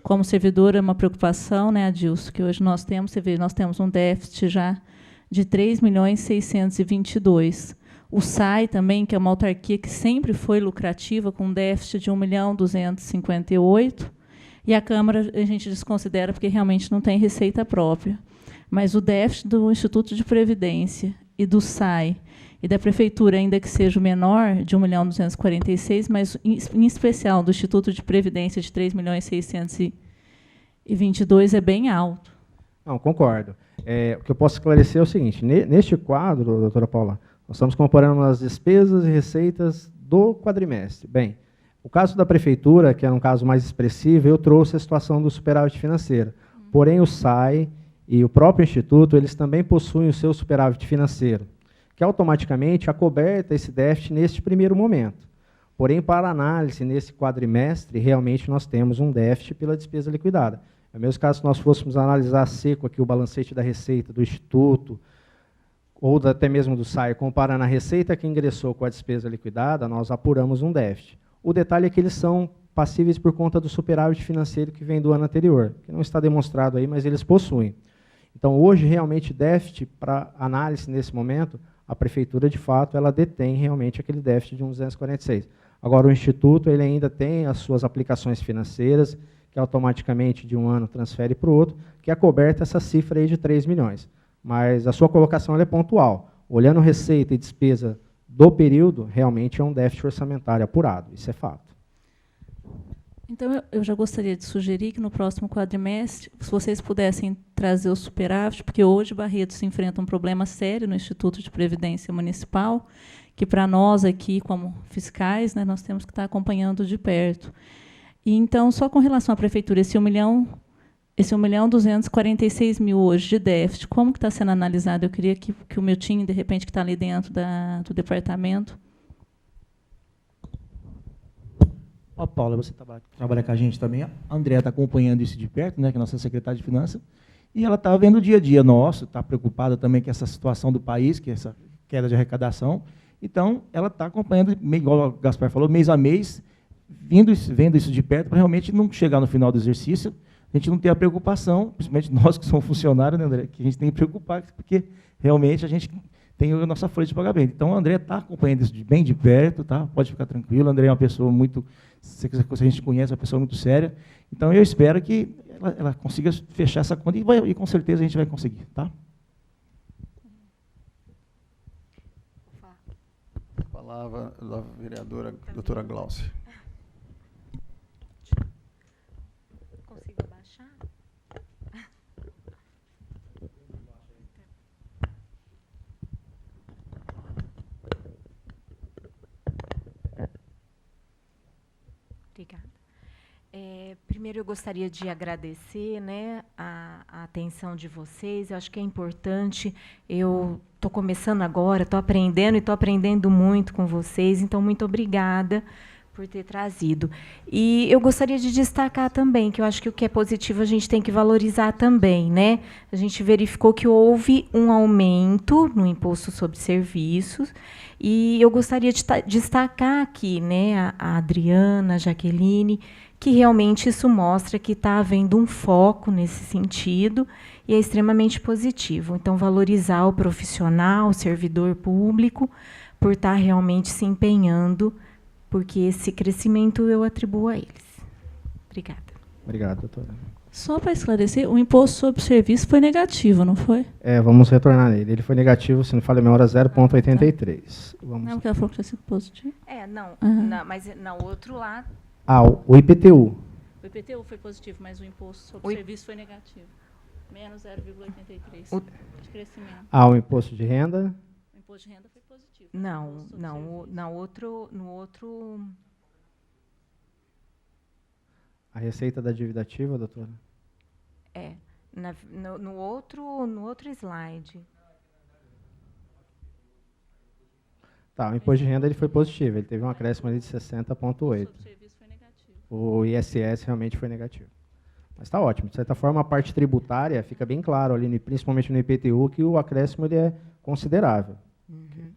[SPEAKER 5] Como servidor, é uma preocupação, né, Adilson, que hoje nós temos, você vê, nós temos um déficit já de 3.622.000. O SAI também, que é uma autarquia que sempre foi lucrativa, com um déficit de 1.258.000. E a Câmara a gente desconsidera porque realmente não tem receita própria. Mas o déficit do Instituto de Previdência e do SAI e da Prefeitura, ainda que seja o menor, de 1.246.000, mas em especial do Instituto de Previdência de 3.622.000 é bem alto.
[SPEAKER 6] Não, concordo. O que eu posso esclarecer é o seguinte, neste quadro, doutora Paula, nós estamos comparando as despesas e receitas do quadrimestre. Bem, o caso da Prefeitura, que era um caso mais expressivo, eu trouxe a situação do superávit financeiro. Porém, o SAI e o próprio Instituto, eles também possuem o seu superávit financeiro, que automaticamente acoberta esse déficit neste primeiro momento. Porém, para análise nesse quadrimestre, realmente nós temos um déficit pela despesa liquidada. É o mesmo caso se nós fôssemos analisar seco aqui o balancete da receita do Instituto, ou até mesmo do SAI, comparando a receita que ingressou com a despesa liquidada, nós apuramos um déficit. O detalhe é que eles são passíveis por conta do superávit financeiro que vem do ano anterior, que não está demonstrado aí, mas eles possuem. Então, hoje, realmente, déficit para análise nesse momento, a Prefeitura, de fato, ela detém realmente aquele déficit de 1.246. Agora, o Instituto ele ainda tem as suas aplicações financeiras, que automaticamente, de um ano, transfere para o outro, que é coberta essa cifra aí de 3 milhões. Mas a sua colocação ela é pontual. Olhando receita e despesa do período, realmente é um déficit orçamentário apurado. Isso é fato.
[SPEAKER 5] Então, eu já gostaria de sugerir que no próximo quadrimestre, se vocês pudessem trazer o superávit, porque hoje Barretos enfrenta um problema sério no Instituto de Previdência Municipal, que para nós aqui, como fiscais, né, nós temos que estar acompanhando de perto. E então, só com relação à prefeitura, esse 1.246.000 hoje de déficit, como que está sendo analisado? Eu queria que o meu time, de repente, que está ali dentro do departamento.
[SPEAKER 8] Ó, Paula, você trabalha com a gente também. A Andréa está acompanhando isso de perto, né, que é a nossa secretária de Finanças, e ela está vendo o dia a dia nosso, está preocupada também com essa situação do país, que é essa queda de arrecadação. Então, ela está acompanhando, igual o Gaspar falou, mês a mês, vendo isso de perto, para realmente não chegar no final do exercício, a gente não ter a preocupação, principalmente nós que somos funcionários, né, André, que a gente tem que preocupar, porque realmente a gente tem a nossa folha de pagamento. Então, o André está acompanhando isso bem de perto, tá? Pode ficar tranquilo, o André é uma pessoa muito, se a gente conhece, é uma pessoa muito séria. Então, eu espero que ela consiga fechar essa conta e com certeza a gente vai conseguir, tá?
[SPEAKER 4] A palavra da vereadora doutora Glaucia.
[SPEAKER 9] Consigo abaixar? Obrigada. Primeiro, eu gostaria de agradecer, né, a atenção de vocês. Eu acho que é importante. Eu estou começando agora, estou aprendendo e estou aprendendo muito com vocês. Então, muito obrigada por ter trazido. E eu gostaria de destacar também, que eu acho que o que é positivo a gente tem que valorizar também, né? A gente verificou que houve um aumento no imposto sobre serviços, e eu gostaria de destacar aqui, né, a Adriana, a Jaqueline, que realmente isso mostra que está havendo um foco nesse sentido, e é extremamente positivo. Então, valorizar o profissional, o servidor público, por estar realmente se empenhando, porque esse crescimento eu atribuo a eles. Obrigada.
[SPEAKER 6] Obrigado, doutora.
[SPEAKER 5] Só para esclarecer, o imposto sobre serviço foi negativo, não foi?
[SPEAKER 6] Vamos retornar nele. Ele foi negativo, se não falha a memória, 0,83. Vamos...
[SPEAKER 5] Não, porque ela falou que tinha sido positivo.
[SPEAKER 9] Mas no outro lá...
[SPEAKER 6] o IPTU.
[SPEAKER 5] O IPTU foi positivo, mas o imposto sobre serviço foi negativo. Menos 0,83 de crescimento.
[SPEAKER 6] O imposto de renda?
[SPEAKER 5] O imposto de renda foi positivo.
[SPEAKER 9] No outro...
[SPEAKER 6] A receita da dívida ativa, doutora?
[SPEAKER 9] No outro slide.
[SPEAKER 6] Tá, o imposto de renda ele foi positivo, ele teve um acréscimo ali de 60,8.
[SPEAKER 5] O serviço foi negativo.
[SPEAKER 6] O ISS realmente foi negativo. Mas está ótimo. De certa forma, a parte tributária fica bem claro ali, principalmente no IPTU, que o acréscimo ele é considerável.
[SPEAKER 9] Uhum.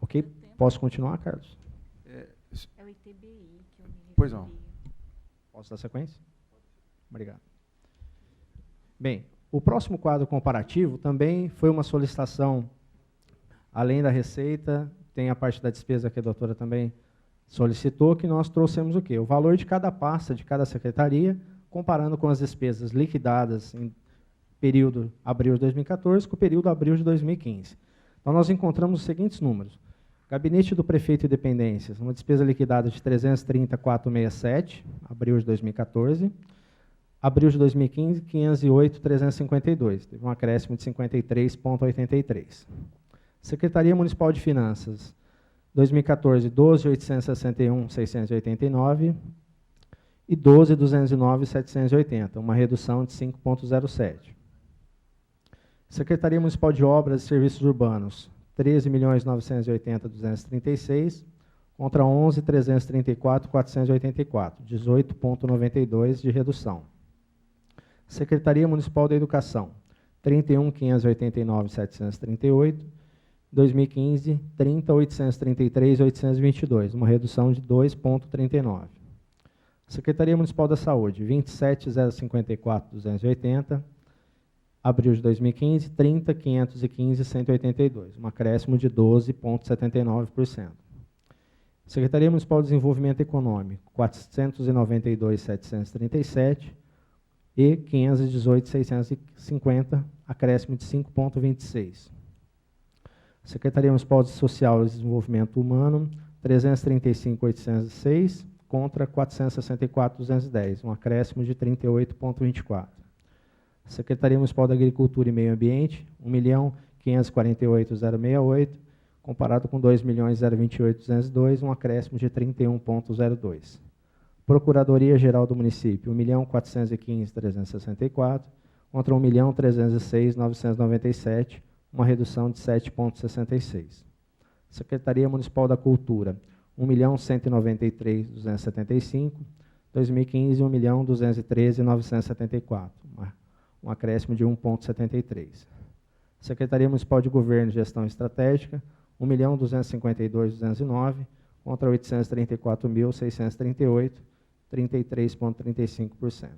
[SPEAKER 6] Ok? Posso continuar, Carlos?
[SPEAKER 9] É o ITBI que eu me referi.
[SPEAKER 4] Pois não.
[SPEAKER 6] Posso dar sequência? Obrigado. Bem, o próximo quadro comparativo também foi uma solicitação, além da receita, tem a parte da despesa que a doutora também solicitou, que nós trouxemos o quê? O valor de cada pasta, de cada secretaria, comparando com as despesas liquidadas em período abril de 2014 com o período abril de 2015. Então, nós encontramos os seguintes números. Gabinete do Prefeito e Dependências, uma despesa liquidada de 330.467, abril de 2014. Abril de 2015, 508.352, teve um acréscimo de 53,83. Secretaria Municipal de Finanças, 2014, 12.861.689 e 12.209.780, uma redução de 5,07. Secretaria Municipal de Obras e Serviços Urbanos, 13.980.236 contra 11.334.484, 18,92 de redução. Secretaria Municipal da Educação, 31.589.738, 2015, 30.833.822, uma redução de 2,39. Secretaria Municipal da Saúde, 27.054.280, abril de 2015, 30.515.182, um acréscimo de 12,79%. Secretaria Municipal de Desenvolvimento Econômico, 492.737 e 518.650, acréscimo de 5,26. Secretaria Municipal de Social e Desenvolvimento Humano, 335.806 contra 464.210, um acréscimo de 38,24. Secretaria Municipal da Agricultura e Meio Ambiente, 1.548.068 comparado com 2.028.202, um acréscimo de 31,02. Procuradoria-Geral do Município, 1.415.364, contra 1.306.997, uma redução de 7,66. Secretaria Municipal da Cultura, 1.193.275, 2015, 1.213.974, um acréscimo de 1,73. Secretaria Municipal de Governo e Gestão Estratégica, 1.252.209, contra 834.638, 33,35%.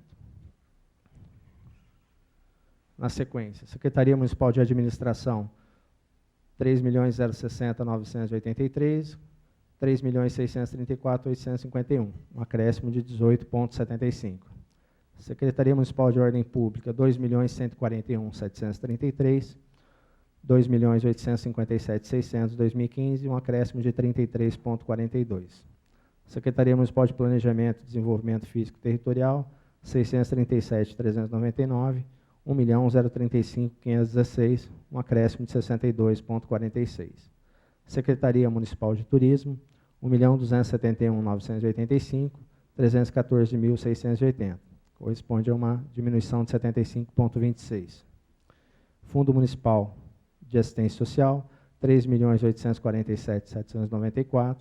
[SPEAKER 6] Na sequência, Secretaria Municipal de Administração, 3.060.983, 3.634.851, um acréscimo de 18,75. Secretaria Municipal de Ordem Pública, 2.141.733, 2.857.600, 2015, um acréscimo de 33,42. Secretaria Municipal de Planejamento e Desenvolvimento Físico Territorial, 637.399, 1.035.516, um acréscimo de 62,46. Secretaria Municipal de Turismo, 1.271.985, 314.680, corresponde a uma diminuição de 75,26. Fundo Municipal de Assistência Social, 3.847.794,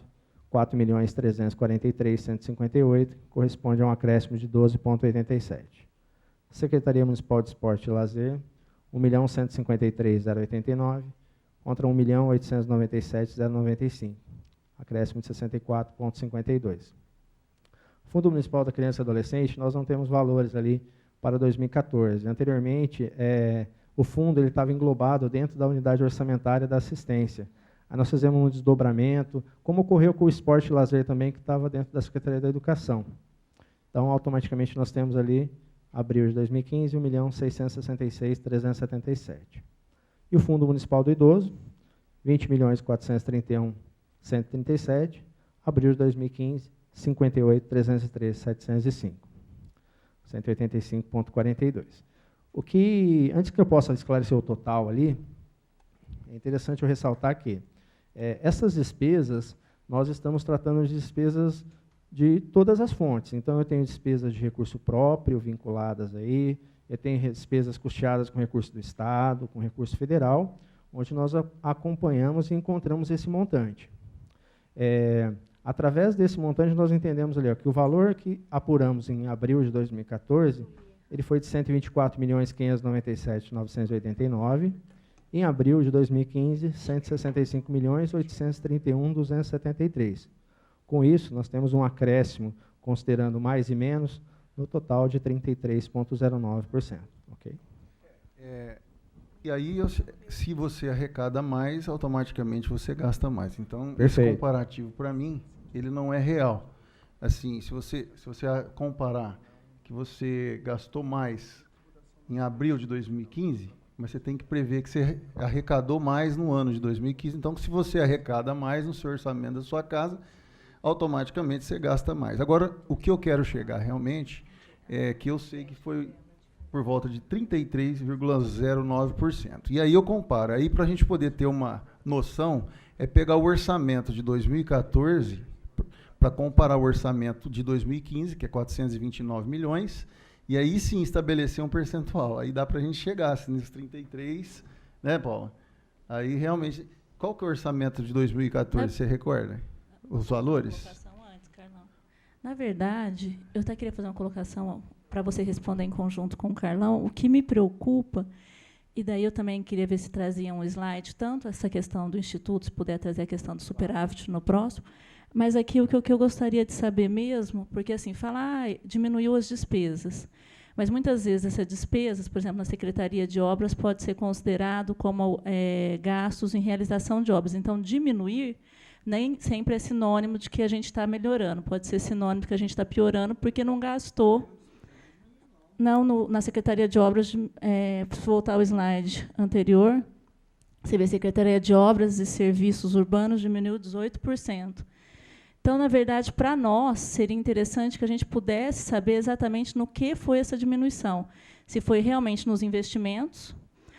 [SPEAKER 6] 4.343.158, corresponde a um acréscimo de 12,87. Secretaria Municipal de Esporte e Lazer, 1.153.089, contra 1.897.095, acréscimo de 64,52. Fundo Municipal da Criança e Adolescente, nós não temos valores ali para 2014. Anteriormente, o fundo estava englobado dentro da unidade orçamentária da assistência. Aí nós fizemos um desdobramento, como ocorreu com o esporte e lazer também, que estava dentro da Secretaria da Educação. Então, automaticamente, nós temos ali, abril de 2015, 1.666.377. E o Fundo Municipal do Idoso, 20.431.137, abril de 2015, 58.303.705, 185,42. O que, antes que eu possa esclarecer o total ali, é interessante eu ressaltar que essas despesas, nós estamos tratando de despesas de todas as fontes. Então, eu tenho despesas de recurso próprio vinculadas aí, eu tenho despesas custeadas com recurso do Estado, com recurso federal, onde nós acompanhamos e encontramos esse montante. Através desse montante, nós entendemos ali que o valor que apuramos em abril de 2014, ele foi de 124.597.989, em abril de 2015, 165.831.273. Com isso, nós temos um acréscimo, considerando mais e menos, no total de 33,09%. Okay?
[SPEAKER 4] E aí, se você arrecada mais, automaticamente você gasta mais. Então,
[SPEAKER 6] Perfeito.
[SPEAKER 4] Esse comparativo, para mim, ele não é real. Assim, se você comparar que você gastou mais em abril de 2015, mas você tem que prever que você arrecadou mais no ano de 2015. Então, se você arrecada mais no seu orçamento da sua casa, automaticamente você gasta mais. Agora, o que eu quero chegar realmente é que eu sei que foi por volta de 33,09%. E aí eu comparo. Aí, para a gente poder ter uma noção, é pegar o orçamento de 2014 para comparar o orçamento de 2015, que é 429 milhões, e aí sim estabelecer um percentual. Aí dá para a gente chegar assim, nesses 33, né, Paula? Aí realmente, qual que é o orçamento de 2014, você recorda? Os valores?
[SPEAKER 5] Antes, Carlão. Na verdade, eu até queria fazer uma colocação para você responder em conjunto com o Carlão. O que me preocupa, e daí eu também queria ver se trazia um slide, tanto essa questão do Instituto, se puder trazer a questão do superávit no próximo, mas aqui o que eu gostaria de saber mesmo, porque assim, diminuiu as despesas, mas muitas vezes essas despesas, por exemplo, na Secretaria de Obras, pode ser considerado como gastos em realização de obras. Então, diminuir nem sempre é sinônimo de que a gente está melhorando, pode ser sinônimo de que a gente está piorando, porque não gastou. Não, na Secretaria de Obras, se voltar ao slide anterior, você vê Secretaria de Obras e Serviços Urbanos diminuiu 18%. Então, na verdade, para nós, seria interessante que a gente pudesse saber exatamente no que foi essa diminuição. Se foi realmente nos investimentos,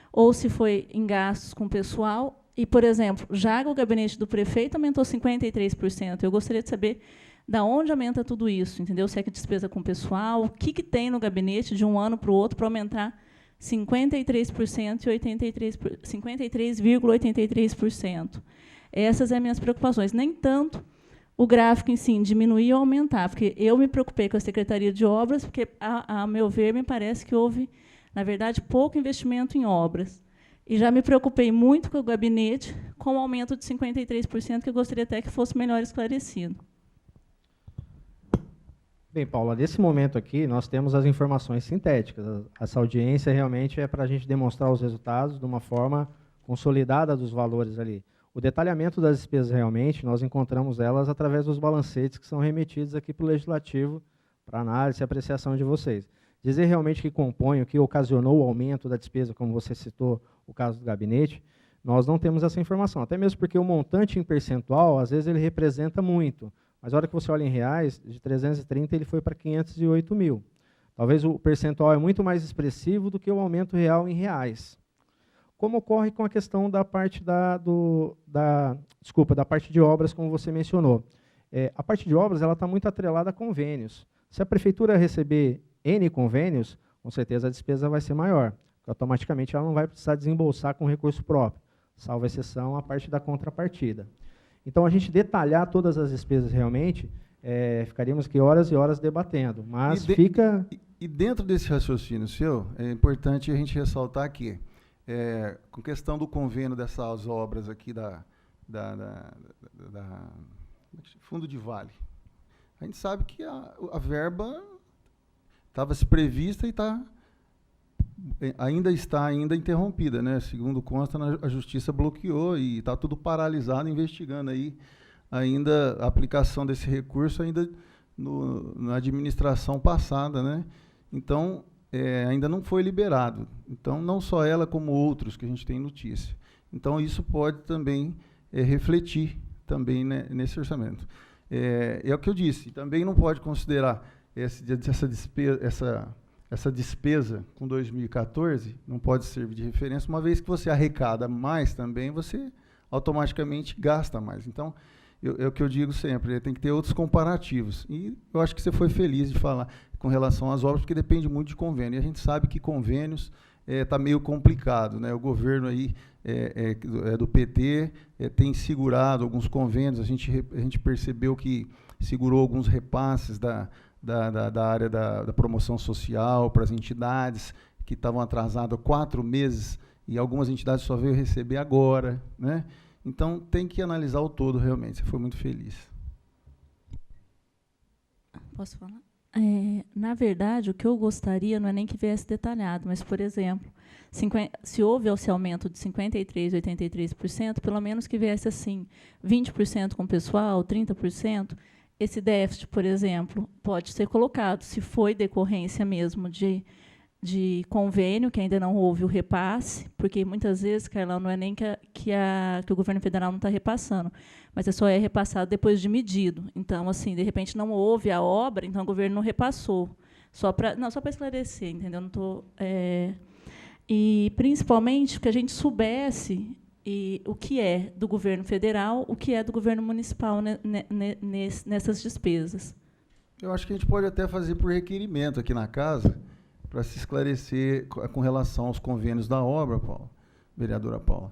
[SPEAKER 5] ou se foi em gastos com pessoal, E, por exemplo, já o gabinete do prefeito aumentou 53%. Eu gostaria de saber da onde aumenta tudo isso, entendeu? Se é que despesa com pessoal, o que tem no gabinete de um ano para o outro para aumentar 53% e 53,83%. Essas são as minhas preocupações. Nem tanto o gráfico em si, diminuir ou aumentar, porque eu me preocupei com a Secretaria de Obras, porque, a meu ver, me parece que houve, na verdade, pouco investimento em obras. E já me preocupei muito com o gabinete, com o aumento de 53%, que eu gostaria até que fosse melhor esclarecido.
[SPEAKER 6] Bem, Paula, nesse momento aqui, nós temos as informações sintéticas. Essa audiência realmente é para a gente demonstrar os resultados de uma forma consolidada dos valores ali. O detalhamento das despesas, realmente, nós encontramos elas através dos balancetes que são remetidos aqui para o Legislativo, para análise e apreciação de vocês. Dizer realmente que compõe, o que ocasionou o aumento da despesa, como você citou o caso do gabinete, nós não temos essa informação, até mesmo porque o montante em percentual, às vezes, ele representa muito, mas a hora que você olha em reais, de 330 ele foi para 508 mil. Talvez o percentual é muito mais expressivo do que o aumento real em reais. Como ocorre com a questão da parte da parte de obras, como você mencionou. A parte de obras ela está muito atrelada a convênios. Se a prefeitura receber N convênios, com certeza a despesa vai ser maior, porque automaticamente ela não vai precisar desembolsar com recurso próprio, salvo exceção a parte da contrapartida. Então, a gente detalhar todas as despesas realmente, ficaríamos aqui horas e horas debatendo, mas
[SPEAKER 4] E dentro desse raciocínio seu, é importante a gente ressaltar aqui, com questão do convênio dessas obras aqui da Fundo de Vale, a gente sabe que a verba estava prevista e ainda está interrompida, né? Segundo consta, a Justiça bloqueou e está tudo paralisado, investigando aí ainda a aplicação desse recurso ainda na administração passada, né? Então, ainda não foi liberado. Então, não só ela, como outros que a gente tem notícia. Então, isso pode também refletir também, né, nesse orçamento. É o que eu disse, também não pode considerar essa despesa com 2014, não pode servir de referência, uma vez que você arrecada mais também, você automaticamente gasta mais. Então, é o que eu digo sempre, tem que ter outros comparativos. E eu acho que você foi feliz de falar com relação às obras, porque depende muito de convênio. E a gente sabe que convênios está meio complicado, né? O governo aí do PT tem segurado alguns convênios, a gente percebeu que segurou alguns repasses da área da promoção social para as entidades que estavam atrasadas 4 meses e algumas entidades só veio receber agora, né? Então, tem que analisar o todo, realmente. Você foi muito feliz.
[SPEAKER 5] Posso falar? Na verdade, o que eu gostaria não é nem que viesse detalhado, mas, por exemplo, se houve esse aumento de 53%, 83%, pelo menos que viesse assim, 20% com o pessoal, 30%, esse déficit, por exemplo, pode ser colocado, se foi decorrência mesmo de convênio, que ainda não houve o repasse, porque muitas vezes, Carlão, não é nem que o governo federal não está repassando, mas só é repassado depois de medido. Então, assim, de repente não houve a obra, então o governo não repassou. Só para esclarecer, entendeu? Não tô, e, principalmente, que a gente soubesse o que é do governo federal, o que é do governo municipal nessas despesas.
[SPEAKER 4] Eu acho que a gente pode até fazer por requerimento aqui na casa, para se esclarecer com relação aos convênios da obra, vereadora Paula.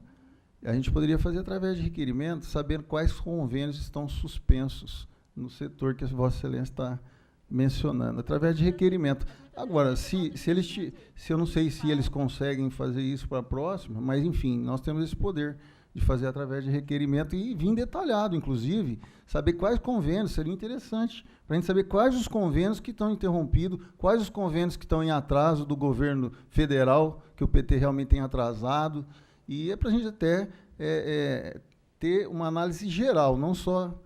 [SPEAKER 4] A gente poderia fazer através de requerimento, sabendo quais convênios estão suspensos no setor que a Vossa Excelência está mencionando, através de requerimento. Agora, se eu não sei se eles conseguem fazer isso para a próxima, mas, enfim, nós temos esse poder de fazer através de requerimento e vir detalhado, inclusive, saber quais convênios, seria interessante, para a gente saber quais os convênios que estão interrompidos, quais os convênios que estão em atraso do governo federal, que o PT realmente tem atrasado, e para a gente até ter uma análise geral, não só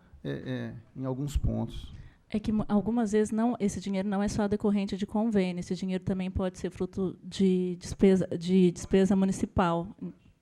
[SPEAKER 4] em alguns pontos.
[SPEAKER 5] É que algumas vezes esse dinheiro não é só decorrente de convênio, esse dinheiro também pode ser fruto de despesa municipal.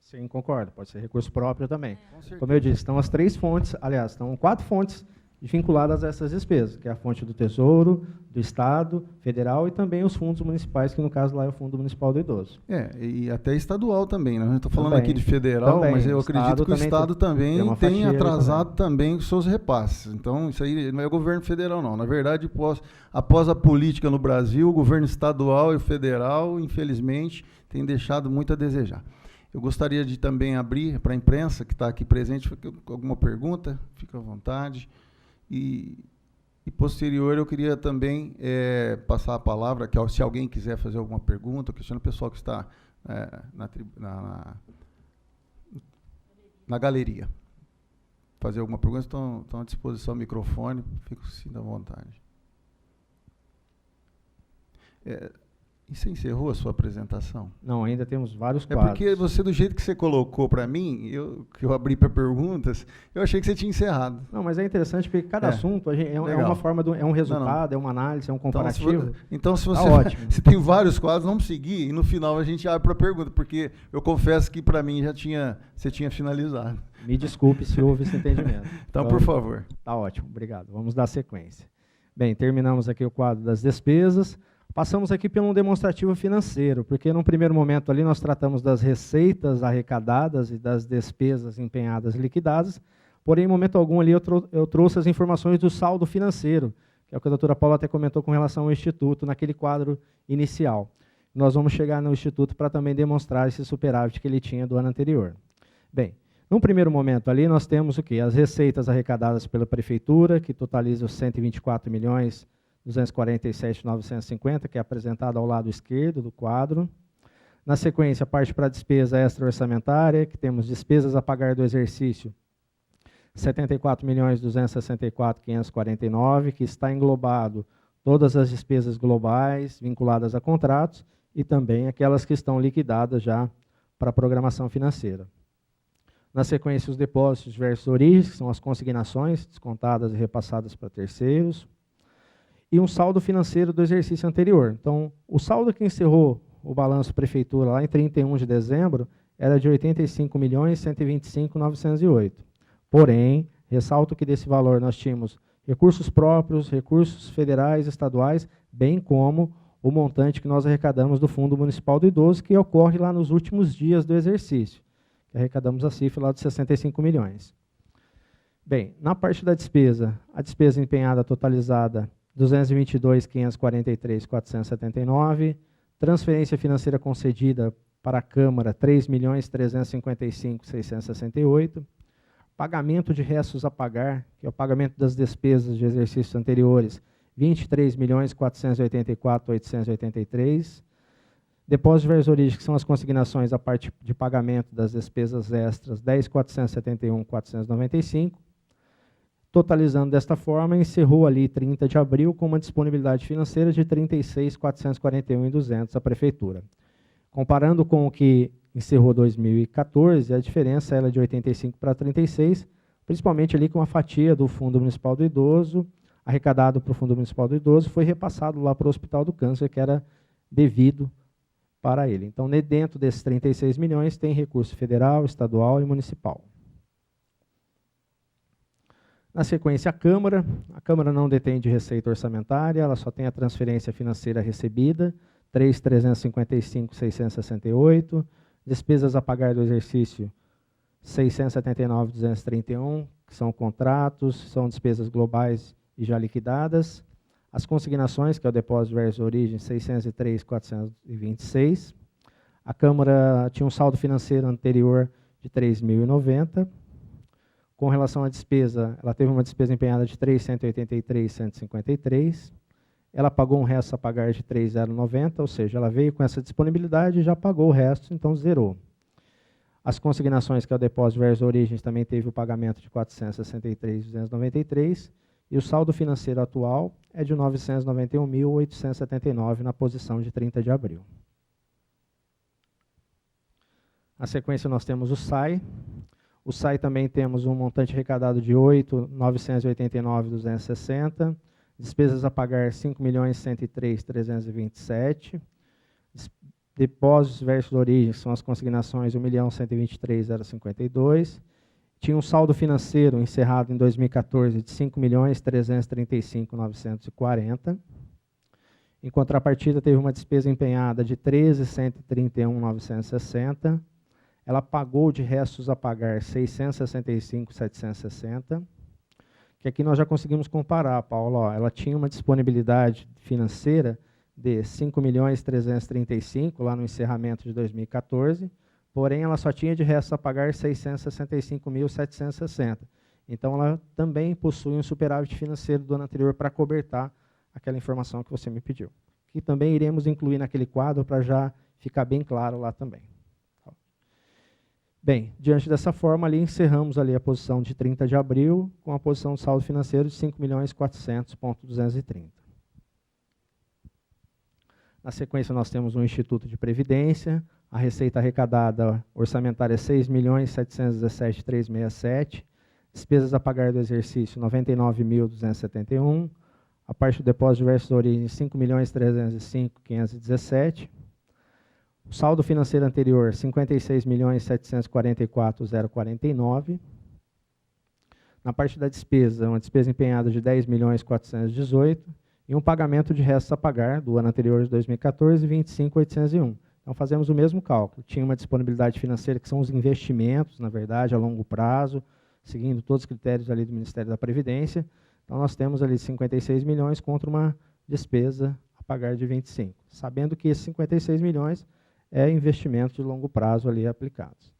[SPEAKER 6] Sim, concordo. Pode ser recurso próprio também. Como eu disse, estão as 3 fontes, aliás, estão 4 fontes vinculadas a essas despesas, que é a fonte do Tesouro, do Estado, Federal e também os fundos municipais, que no caso lá é o Fundo Municipal do Idoso.
[SPEAKER 4] E até estadual também, né? Eu estou falando
[SPEAKER 6] Também,
[SPEAKER 4] aqui de federal,
[SPEAKER 6] também.
[SPEAKER 4] mas eu
[SPEAKER 6] O
[SPEAKER 4] acredito que o Estado também
[SPEAKER 6] tem uma
[SPEAKER 4] tem
[SPEAKER 6] fatia aí
[SPEAKER 4] atrasado também os seus repasses. Então, isso aí não é o governo federal, não. Na verdade, após a política no Brasil, o governo estadual e o federal, infelizmente, têm deixado muito a desejar. Eu gostaria de também abrir para a imprensa que está aqui presente, alguma pergunta, fica à vontade. E posterior, eu queria também passar a palavra, que se alguém quiser fazer alguma pergunta, questionando o pessoal que está na galeria. Fazer alguma pergunta, estão à disposição o microfone, fico sim à vontade. E você encerrou a sua apresentação?
[SPEAKER 6] Não, ainda temos vários quadros.
[SPEAKER 4] É porque você, do jeito que você colocou para mim, que eu abri para perguntas, eu achei que você tinha encerrado.
[SPEAKER 6] Não, mas é interessante porque cada assunto é uma forma, é um resultado, é uma análise, é um comparativo.
[SPEAKER 4] Então, se você
[SPEAKER 6] ótimo.
[SPEAKER 4] Se tem vários quadros, vamos seguir e no final a gente abre para pergunta, porque eu confesso que para mim você tinha finalizado.
[SPEAKER 6] Me desculpe se houve esse entendimento.
[SPEAKER 4] Então, por favor.
[SPEAKER 6] Tá ótimo, obrigado. Vamos dar sequência. Bem, terminamos aqui o quadro das despesas. Passamos aqui pelo demonstrativo financeiro, porque num primeiro momento ali nós tratamos das receitas arrecadadas e das despesas empenhadas e liquidadas, porém em momento algum ali eu trouxe as informações do saldo financeiro, que é o que a doutora Paula até comentou com relação ao Instituto, naquele quadro inicial. Nós vamos chegar no Instituto para também demonstrar esse superávit que ele tinha do ano anterior. Bem, num primeiro momento ali nós temos o quê? As receitas arrecadadas pela Prefeitura, que totalizam 124.247.950, que é apresentado ao lado esquerdo do quadro. Na sequência, a parte para despesa extra-orçamentária, que temos despesas a pagar do exercício, 74.264.549, que está englobado todas as despesas globais vinculadas a contratos e também aquelas que estão liquidadas já para a programação financeira. Na sequência, os depósitos versus origens, que são as consignações descontadas e repassadas para terceiros, e um saldo financeiro do exercício anterior. Então, o saldo que encerrou o balanço prefeitura lá em 31 de dezembro era de 85.125.908. Porém, ressalto que desse valor nós tínhamos recursos próprios, recursos federais, estaduais, bem como o montante que nós arrecadamos do Fundo Municipal do Idoso, que ocorre lá nos últimos dias do exercício, que arrecadamos a cifra lá de 65 milhões. Bem, na parte da despesa, a despesa empenhada totalizada 222.543.479, transferência financeira concedida para a Câmara 3.355.668, pagamento de restos a pagar, que é o pagamento das despesas de exercícios anteriores, 23.484.883, depósito versus origem, que são as consignações a parte de pagamento das despesas extras, 10.471.495, totalizando desta forma, encerrou ali 30 de abril com uma disponibilidade financeira de 36.441.200 a Prefeitura. Comparando com o que encerrou 2014, a diferença era de 85 para 36, principalmente ali com a fatia do Fundo Municipal do Idoso, arrecadado para o Fundo Municipal do Idoso, foi repassado lá para o Hospital do Câncer, que era devido para ele. Então, dentro desses 36 milhões, tem recurso federal, estadual e municipal. Na sequência, a Câmara não detém de receita orçamentária, ela só tem a transferência financeira recebida, 3.355.668, despesas a pagar do exercício, 679.231, que são contratos, são despesas globais e já liquidadas, as consignações, que é o depósito versus origem, 603.426, a Câmara tinha um saldo financeiro anterior de 3.090, com relação à despesa, ela teve uma despesa empenhada de 3.183.153, ela pagou um resto a pagar de 3.090, ou seja, ela veio com essa disponibilidade e já pagou o resto, então zerou. As consignações, que é o depósito versus origens, também teve o pagamento de 463.293, e o saldo financeiro atual é de 991.879 na posição de 30 de abril. Na sequência, nós temos o SAI. O SAI também temos um montante arrecadado de 8.989.260, despesas a pagar 5.103.327, depósitos versus origem, são as consignações 1.123.052, tinha um saldo financeiro encerrado em 2014 de 5.335.940. Em contrapartida, teve uma despesa empenhada de 13.131.960. Ela pagou de restos a pagar 665.760. Que aqui nós já conseguimos comparar, Paulo. Ó, ela tinha uma disponibilidade financeira de 5.335.000 lá no encerramento de 2014, porém ela só tinha de restos a pagar 665.760. Então ela também possui um superávit financeiro do ano anterior para cobertar aquela informação que você me pediu. Que também iremos incluir naquele quadro para já ficar bem claro lá também. Bem, diante dessa forma, ali encerramos ali a posição de 30 de abril com a posição de saldo financeiro de 5.400.230. Na sequência, nós temos um Instituto de Previdência, a receita arrecadada orçamentária é 6.717.367, despesas a pagar do exercício 99.271, a parte do depósito de diversas origens 5.305.517, o saldo financeiro anterior 56.744.049, na parte da despesa, uma despesa empenhada de 10.418 e um pagamento de restos a pagar do ano anterior de 2014, 25.801. Então fazemos o mesmo cálculo. Tinha uma disponibilidade financeira que são os investimentos, na verdade, a longo prazo, seguindo todos os critérios ali do Ministério da Previdência. Então nós temos ali 56 milhões contra uma despesa a pagar de 25, sabendo que esses 56 milhões é investimento de longo prazo ali aplicados.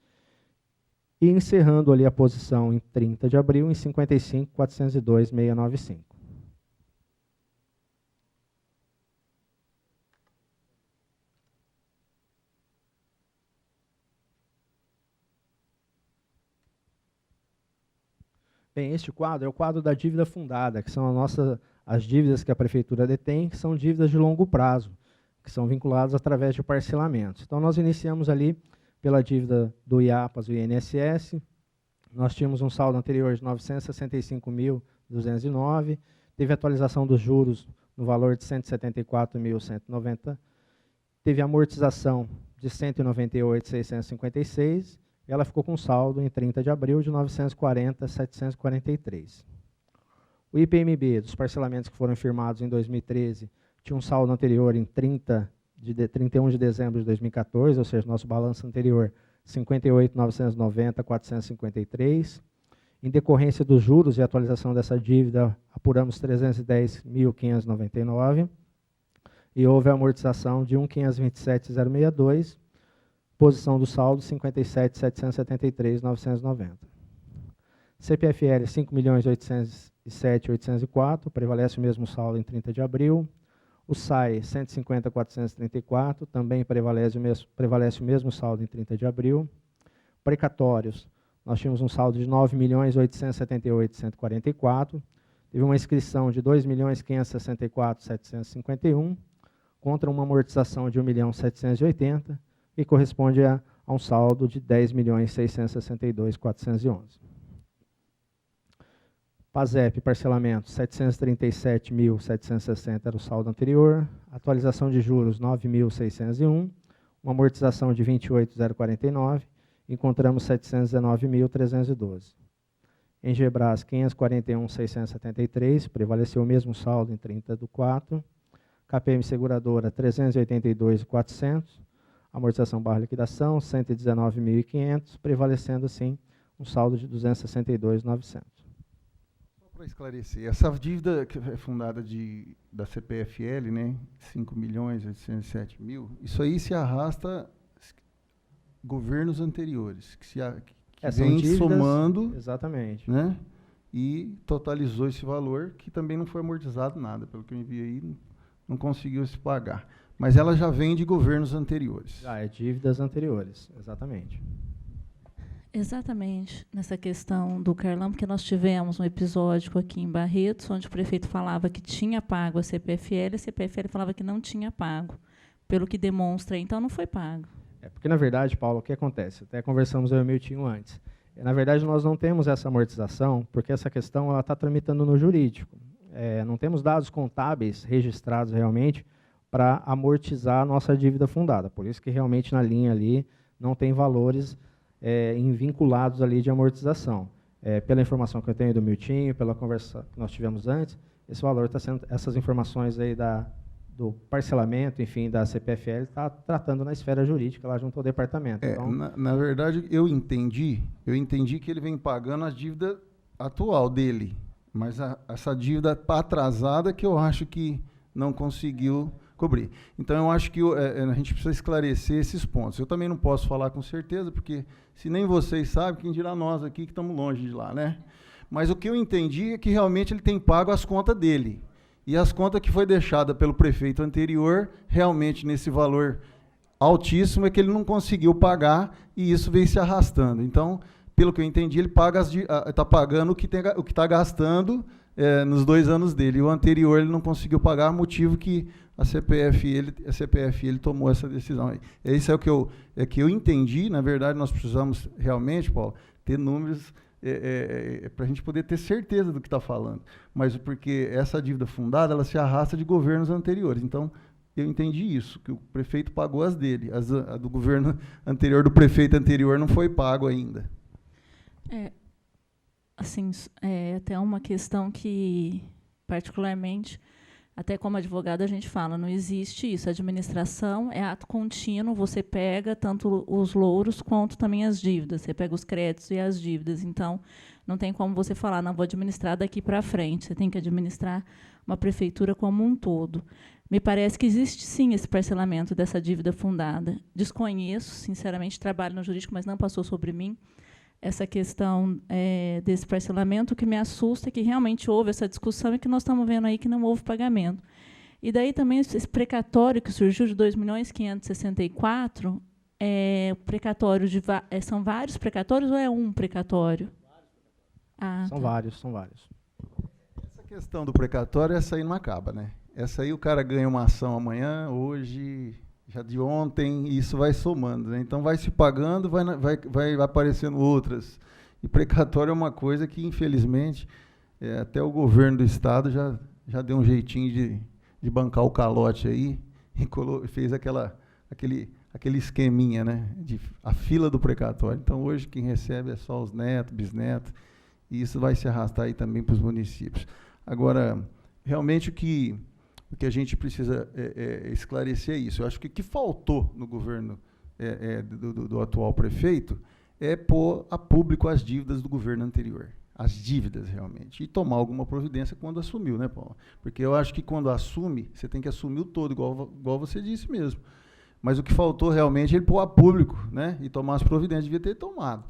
[SPEAKER 6] E encerrando ali a posição em 30 de abril em 55.402.695. Bem, este quadro é o quadro da dívida fundada, que são as dívidas que a Prefeitura detém, que são dívidas de longo prazo, que são vinculadas através de parcelamentos. Então, nós iniciamos ali pela dívida do IAPAS e do INSS, nós tínhamos um saldo anterior de 965.209, teve atualização dos juros no valor de 174.190, teve amortização de 198.656, e ela ficou com saldo em 30 de abril de 940.743. O IPMB dos parcelamentos que foram firmados em 2013 tinha um saldo anterior em 31 de dezembro de 2014, ou seja, nosso balanço anterior 58.990.453. Em decorrência dos juros e atualização dessa dívida, apuramos 310.599 e houve a amortização de 1.527.062, posição do saldo 57.773.990. CPFL 5.807.804, prevalece o mesmo saldo em 30 de abril. O SAI 150.434, também prevalece o mesmo saldo em 30 de abril. Precatórios, nós tínhamos um saldo de 9.878.144, teve uma inscrição de 2.564.751, contra uma amortização de 1.780.000, que corresponde a um saldo de 10.662.411. PASEP, parcelamento, 737.760 era o saldo anterior, atualização de juros, 9.601, uma amortização de 28.049, encontramos 719.312. Engebras, 541.673, prevaleceu o mesmo saldo em 30/4. KPM Seguradora, 382.400, amortização barra liquidação, 119.500, prevalecendo, assim, um saldo de 262.900.
[SPEAKER 4] Para esclarecer, essa dívida que é fundada da CPFL, né, 5.807.000, isso aí se arrasta governos anteriores, que vem dívidas, somando,
[SPEAKER 6] exatamente,
[SPEAKER 4] né, e totalizou esse valor, que também não foi amortizado nada, pelo que eu enviei aí, não conseguiu se pagar. Mas ela já vem de governos anteriores.
[SPEAKER 6] Já é dívidas anteriores, exatamente.
[SPEAKER 5] Exatamente, nessa questão do Carlão, porque nós tivemos um episódio aqui em Barretos, onde o prefeito falava que tinha pago a CPFL falava que não tinha pago, pelo que demonstra, então não foi pago.
[SPEAKER 6] É porque, na verdade, Paulo, o que acontece? Até conversamos eu e o Miltinho antes. Na verdade, nós não temos essa amortização, porque essa questão está tramitando no jurídico. Não temos dados contábeis registrados realmente para amortizar a nossa dívida fundada. Por isso que realmente na linha ali não tem valores em vinculados ali de amortização. Pela informação que eu tenho do Miltinho, pela conversa que nós tivemos antes, esse valor está sendo, essas informações aí do parcelamento, enfim, da CPFL, está tratando na esfera jurídica lá junto ao departamento. Então,
[SPEAKER 4] na verdade, eu entendi que ele vem pagando a dívida atual dele, mas essa dívida atrasada que eu acho que não conseguiu cobrir. Então, eu acho que a gente precisa esclarecer esses pontos. Eu também não posso falar com certeza, porque se nem vocês sabem, quem dirá nós aqui que estamos longe de lá, né? Mas o que eu entendi é que realmente ele tem pago as contas dele. E as contas que foi deixada pelo prefeito anterior, realmente nesse valor altíssimo, é que ele não conseguiu pagar e isso vem se arrastando. Então, pelo que eu entendi, ele está pagando o que está gastando nos 2 anos dele. E o anterior ele não conseguiu pagar, motivo que a CPF ele tomou essa decisão. Isso é o que eu entendi. Na verdade, nós precisamos realmente, Paulo, ter números para a gente poder ter certeza do que está falando. Mas porque essa dívida fundada, ela se arrasta de governos anteriores. Então, eu entendi isso, que o prefeito pagou as dele. A do governo anterior, do prefeito anterior, não foi pago ainda.
[SPEAKER 5] Assim, até uma questão que, particularmente, até como advogada a gente fala, não existe isso. A administração é ato contínuo, você pega tanto os louros quanto também as dívidas. Você pega os créditos e as dívidas. Então, não tem como você falar, não, vou administrar daqui para frente. Você tem que administrar uma prefeitura como um todo. Me parece que existe, sim, esse parcelamento dessa dívida fundada. Desconheço, sinceramente, trabalho no jurídico, mas não passou sobre mim essa questão desse parcelamento. O que me assusta é que realmente houve essa discussão e que nós estamos vendo aí que não houve pagamento. E daí também esse precatório que surgiu de 2.564.000, precatório são vários precatórios ou é um precatório?
[SPEAKER 6] São vários.
[SPEAKER 4] Essa questão do precatório, essa aí não acaba, né? Essa aí o cara ganha uma ação amanhã, hoje, já de ontem, e isso vai somando, né? Então vai se pagando, vai aparecendo outras. E precatório é uma coisa que, infelizmente, até o governo do estado já deu um jeitinho de bancar o calote aí e fez aquele esqueminha, né? A fila do precatório. Então hoje quem recebe é só os netos, bisnetos, e isso vai se arrastar aí também para os municípios. Agora, realmente o que a gente precisa esclarecer é isso. Eu acho que o que faltou no governo do atual prefeito é pôr a público as dívidas do governo anterior. As dívidas, realmente. E tomar alguma providência quando assumiu, né, Paulo? Porque eu acho que quando assume, você tem que assumir o todo, igual você disse mesmo. Mas o que faltou realmente é ele pôr a público, né, e tomar as providências. Devia ter tomado.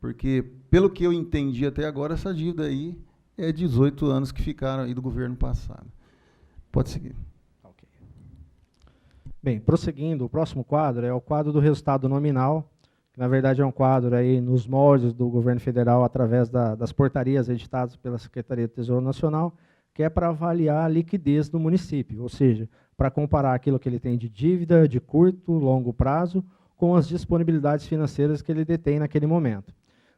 [SPEAKER 4] Porque, pelo que eu entendi até agora, essa dívida aí é 18 anos que ficaram aí do governo passado. Pode seguir.
[SPEAKER 6] Okay. Bem, prosseguindo, o próximo quadro é o quadro do resultado nominal, que na verdade é um quadro aí nos moldes do governo federal através das portarias editadas pela Secretaria do Tesouro Nacional, que é para avaliar a liquidez do município, ou seja, para comparar aquilo que ele tem de dívida de curto, longo prazo, com as disponibilidades financeiras que ele detém naquele momento.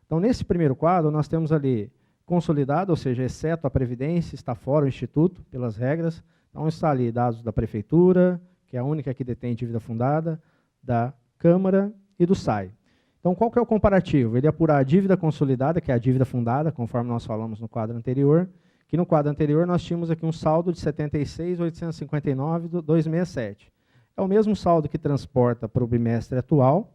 [SPEAKER 6] Então, nesse primeiro quadro, nós temos ali consolidado, ou seja, exceto a Previdência, está fora o Instituto, pelas regras. Então, está ali dados da Prefeitura, que é a única que detém dívida fundada, da Câmara e do SAI. Então, qual que é o comparativo? Ele apurar a dívida consolidada, que é a dívida fundada, conforme nós falamos no quadro anterior, que no quadro anterior nós tínhamos aqui um saldo de 76.859.267. É o mesmo saldo que transporta para o bimestre atual.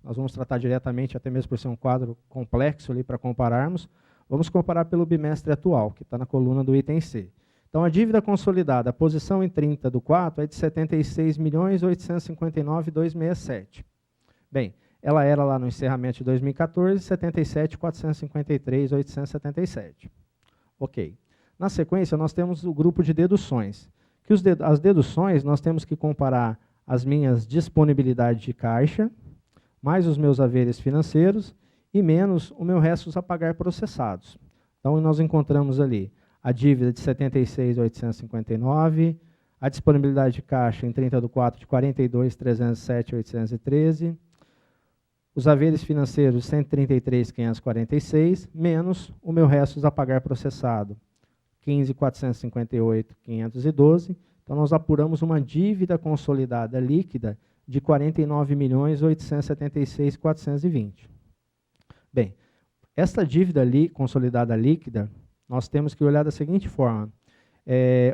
[SPEAKER 6] Nós vamos tratar diretamente, até mesmo por ser um quadro complexo ali para compararmos. Vamos comparar pelo bimestre atual, que está na coluna do item C. Então, a dívida consolidada, a posição em 30 do 4, é de 76.859.267. Bem, ela era lá no encerramento de 2014, 77.453.877. Ok. Na sequência, nós temos o grupo de deduções. As deduções, nós temos que comparar as minhas disponibilidades de caixa, mais os meus haveres financeiros, e menos o meu restos a pagar processados. Então, nós encontramos ali a dívida de 76.859, a disponibilidade de caixa em 30 do 4 de 42.307.813, os haveres financeiros 133.546, menos o meu restos a pagar processado, 15.458.512. Então, nós apuramos uma dívida consolidada líquida de 49.876.420. Bem, esta dívida consolidada líquida, nós temos que olhar da seguinte forma.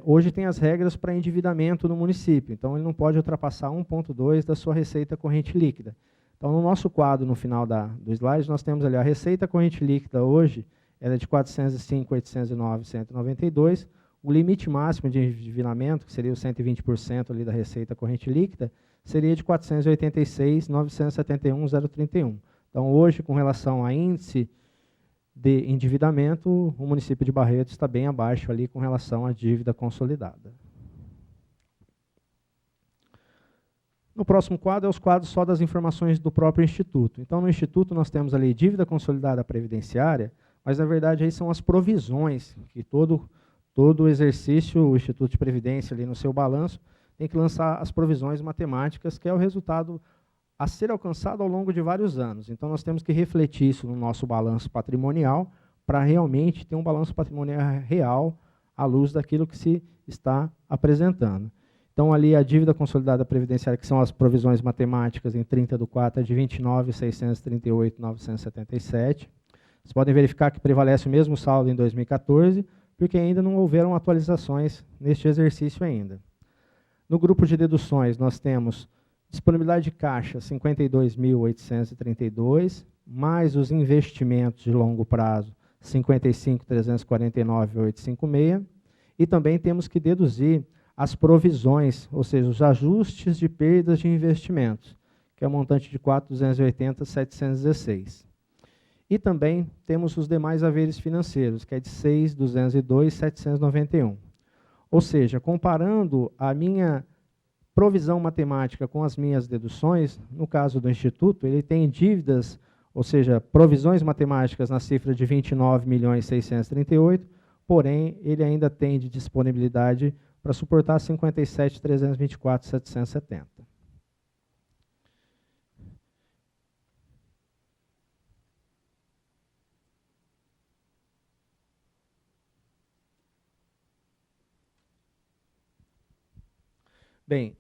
[SPEAKER 6] Hoje tem as regras para endividamento no município, então ele não pode ultrapassar 1,2 da sua receita corrente líquida. Então, no nosso quadro, no final do slide, nós temos ali a receita corrente líquida hoje, ela é de 405.809.192. O limite máximo de endividamento, que seria os 120% ali da receita corrente líquida, seria de 486.971.031. Então, hoje, com relação a índice de endividamento, o município de Barretos está bem abaixo ali com relação à dívida consolidada. No próximo quadro, é os quadros só das informações do próprio Instituto. Então, no Instituto, nós temos ali dívida consolidada previdenciária, mas, na verdade, aí são as provisões que todo exercício, o Instituto de Previdência, ali no seu balanço, tem que lançar as provisões matemáticas, que é o resultado a ser alcançado ao longo de vários anos. Então, nós temos que refletir isso no nosso balanço patrimonial para realmente ter um balanço patrimonial real à luz daquilo que se está apresentando. Então, ali a dívida consolidada previdenciária, que são as provisões matemáticas em 30/4, é de 29.638.977. Vocês podem verificar que prevalece o mesmo saldo em 2014, porque ainda não houveram atualizações neste exercício ainda. No grupo de deduções, nós temos disponibilidade de caixa, 52.832, mais os investimentos de longo prazo, 55.349.856, e também temos que deduzir as provisões, ou seja, os ajustes de perdas de investimentos, que é o montante de 4.280.716. E também temos os demais haveres financeiros, que é de 6.202.791. Ou seja, comparando a minha provisão matemática com as minhas deduções, no caso do Instituto, ele tem dívidas, ou seja, provisões matemáticas na cifra de 29.638, porém, ele ainda tem de disponibilidade para suportar 57.324.770. Bem,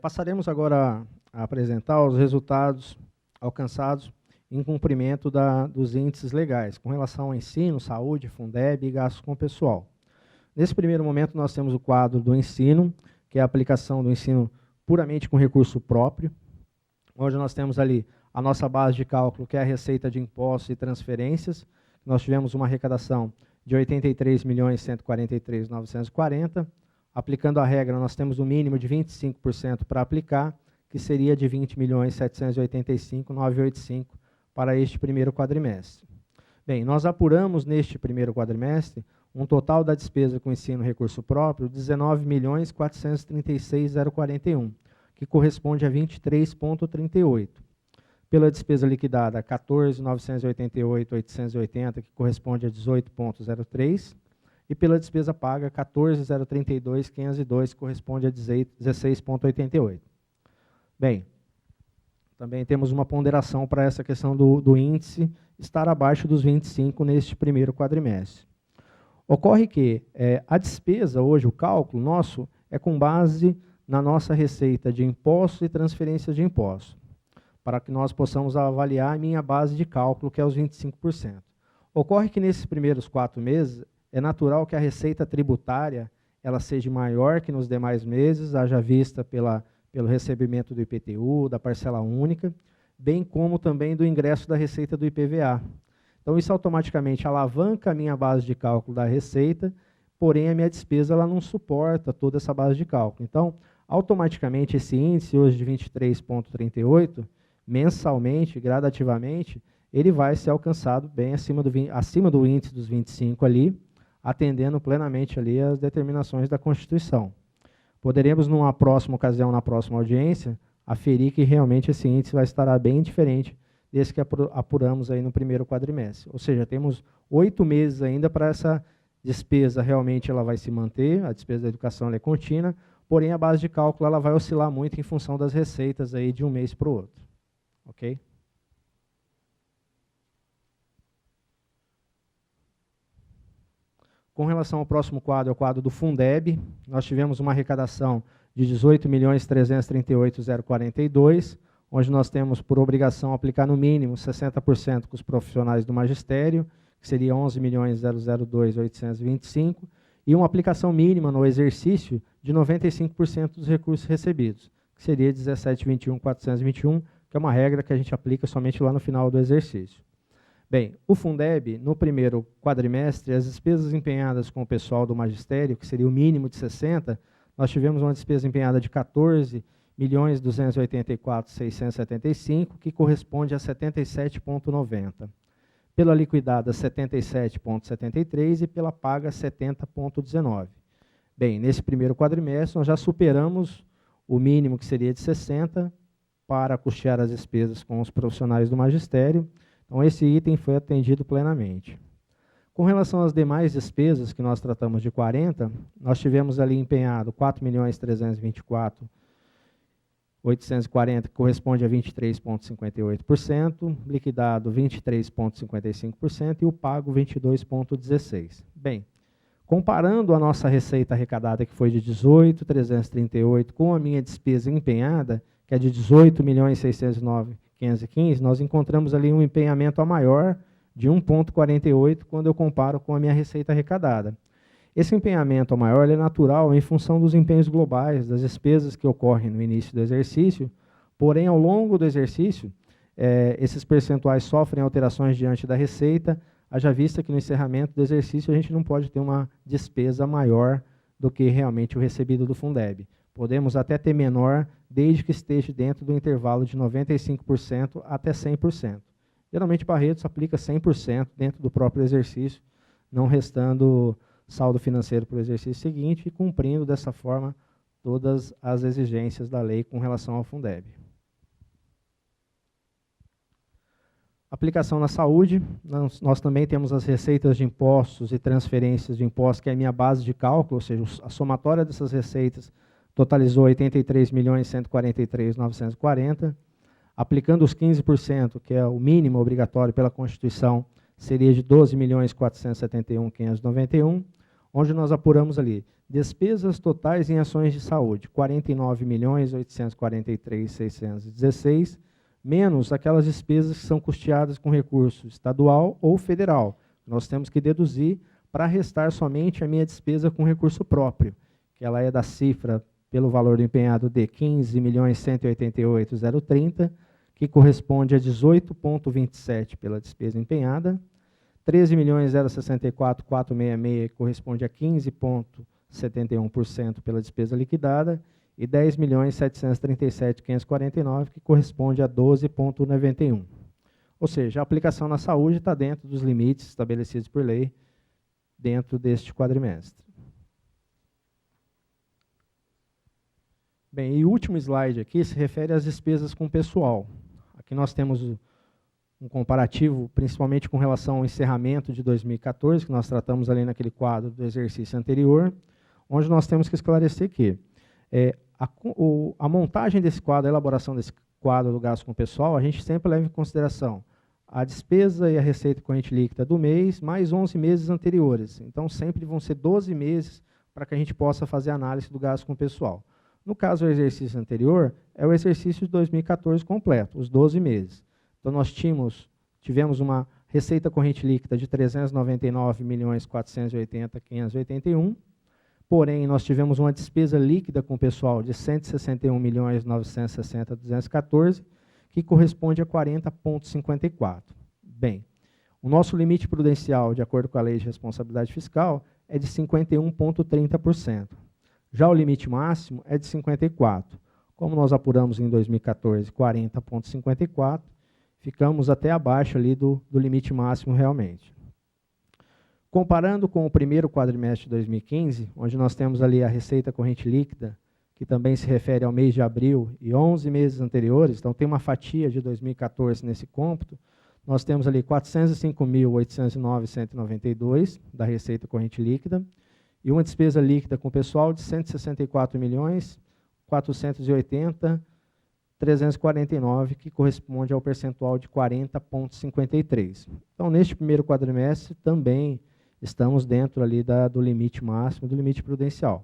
[SPEAKER 6] passaremos agora a apresentar os resultados alcançados em cumprimento dos índices legais, com relação ao ensino, saúde, Fundeb e gastos com o pessoal. Nesse primeiro momento, nós temos o quadro do ensino, que é a aplicação do ensino puramente com recurso próprio, onde nós temos ali a nossa base de cálculo, que é a receita de impostos e transferências. Nós tivemos uma arrecadação de 83.143.940. Aplicando a regra, nós temos um mínimo de 25% para aplicar, que seria de 20.785.985 para este primeiro quadrimestre. Bem, nós apuramos neste primeiro quadrimestre um total da despesa com ensino recurso próprio de 19.436.041, que corresponde a 23,38. Pela despesa liquidada, 14.988.880, que corresponde a 18,03. E pela despesa paga, 14.032.502, que corresponde a 16,88. Bem, também temos uma ponderação para essa questão do índice estar abaixo dos 25 neste primeiro quadrimestre. Ocorre que a despesa, hoje, o cálculo nosso, é com base na nossa receita de impostos e transferências de impostos, para que nós possamos avaliar a minha base de cálculo, que é os 25%. Ocorre que nesses primeiros 4 meses, é natural que a receita tributária ela seja maior que nos demais meses, haja vista pelo recebimento do IPTU, da parcela única, bem como também do ingresso da receita do IPVA. Então, isso automaticamente alavanca a minha base de cálculo da receita, porém, a minha despesa ela não suporta toda essa base de cálculo. Então, automaticamente, esse índice, hoje de 23,38, mensalmente, gradativamente, ele vai ser alcançado bem acima do índice dos 25 ali, atendendo plenamente ali as determinações da Constituição. Poderemos, numa próxima ocasião, na próxima audiência, aferir que realmente esse índice vai estar bem diferente desse que apuramos aí no primeiro quadrimestre. Ou seja, temos 8 meses ainda para essa despesa realmente ela vai se manter, a despesa da educação ela é contínua, porém a base de cálculo ela vai oscilar muito em função das receitas aí de um mês para o outro. Ok? Com relação ao próximo quadro, é o quadro do Fundeb, nós tivemos uma arrecadação de 18.338.042, onde nós temos por obrigação aplicar no mínimo 60% com os profissionais do magistério, que seria 11.002.825, e uma aplicação mínima no exercício de 95% dos recursos recebidos, que seria 17.021.421, que é uma regra que a gente aplica somente lá no final do exercício. Bem, o Fundeb, no primeiro quadrimestre, as despesas empenhadas com o pessoal do magistério, que seria o mínimo de 60, nós tivemos uma despesa empenhada de 14.284.675, que corresponde a 77,90. Pela liquidada, 77,73 e pela paga, 70,19. Bem, nesse primeiro quadrimestre, nós já superamos o mínimo, que seria de 60, para custear as despesas com os profissionais do magistério. Então, esse item foi atendido plenamente. Com relação às demais despesas, que nós tratamos de 40, nós tivemos ali empenhado 4.324.840, que corresponde a 23,58%, liquidado 23,55% e o pago 22,16%. Bem, comparando a nossa receita arrecadada, que foi de 18.338, com a minha despesa empenhada, que é de 18.609.515, nós encontramos ali um empenhamento a maior de 1,48 quando eu comparo com a minha receita arrecadada. Esse empenhamento a maior é natural em função dos empenhos globais, das despesas que ocorrem no início do exercício, porém, ao longo do exercício, esses percentuais sofrem alterações diante da receita, haja vista que no encerramento do exercício a gente não pode ter uma despesa maior do que realmente o recebido do Fundeb. Podemos até ter menor, desde que esteja dentro do intervalo de 95% até 100%. Geralmente, Barretos aplica 100% dentro do próprio exercício, não restando saldo financeiro para o exercício seguinte e cumprindo dessa forma todas as exigências da lei com relação ao Fundeb. Aplicação na saúde, nós também temos as receitas de impostos e transferências de impostos, que é a minha base de cálculo, ou seja, a somatória dessas receitas totalizou 83.143.940, aplicando os 15%, que é o mínimo obrigatório pela Constituição, seria de 12.471.591, onde nós apuramos ali despesas totais em ações de saúde, 49.843.616, menos aquelas despesas que são custeadas com recurso estadual ou federal. Nós temos que deduzir para restar somente a minha despesa com recurso próprio, que ela é da cifra pelo valor empenhado de 15.188.030, que corresponde a 18,27 pela despesa empenhada, 13.064.466, que corresponde a 15,71% pela despesa liquidada, e 10.737.549, que corresponde a 12,91%. Ou seja, a aplicação na saúde está dentro dos limites estabelecidos por lei dentro deste quadrimestre. Bem, e o último slide aqui se refere às despesas com pessoal. Aqui nós temos um comparativo, principalmente com relação ao encerramento de 2014, que nós tratamos ali naquele quadro do exercício anterior, onde nós temos que esclarecer que a montagem desse quadro, a elaboração desse quadro do gasto com pessoal, a gente sempre leva em consideração a despesa e a receita corrente líquida do mês, mais 11 meses anteriores. Então, sempre vão ser 12 meses para que a gente possa fazer a análise do gasto com pessoal. No caso do exercício anterior, é o exercício de 2014 completo, os 12 meses. Então, nós tivemos uma receita corrente líquida de 399.480.581, porém, nós tivemos uma despesa líquida com o pessoal de 161.960.214, que corresponde a 40,54. Bem, o nosso limite prudencial, de acordo com a Lei de Responsabilidade Fiscal, é de 51,30%. Já o limite máximo é de 54%. Como nós apuramos em 2014 40,54%, ficamos até abaixo ali do limite máximo realmente. Comparando com o primeiro quadrimestre de 2015, onde nós temos ali a receita corrente líquida, que também se refere ao mês de abril e 11 meses anteriores, então tem uma fatia de 2014 nesse cômputo, nós temos ali 405.809.192 da receita corrente líquida, e uma despesa líquida com o pessoal de 164.480.349, que corresponde ao percentual de 40,53%. Então, neste primeiro quadrimestre, também estamos dentro ali do limite máximo, do limite prudencial.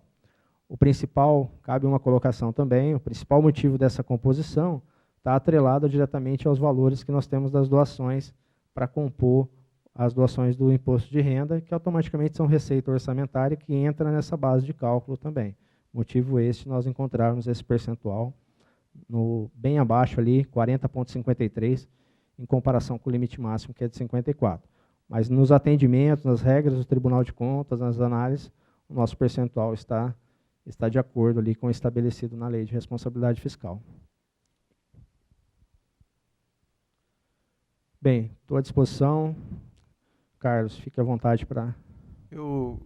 [SPEAKER 6] O principal, cabe uma colocação também, o principal motivo dessa composição está atrelado diretamente aos valores que nós temos das doações para compor as doações do imposto de renda, que automaticamente são receita orçamentária que entra nessa base de cálculo também. Motivo este, nós encontrarmos esse percentual bem abaixo ali, 40,53, em comparação com o limite máximo, que é de 54. Mas nos atendimentos, nas regras do Tribunal de Contas, nas análises, o nosso percentual está de acordo ali com o estabelecido na Lei de Responsabilidade Fiscal. Bem, estou à disposição. Carlos, fique à vontade para...
[SPEAKER 4] O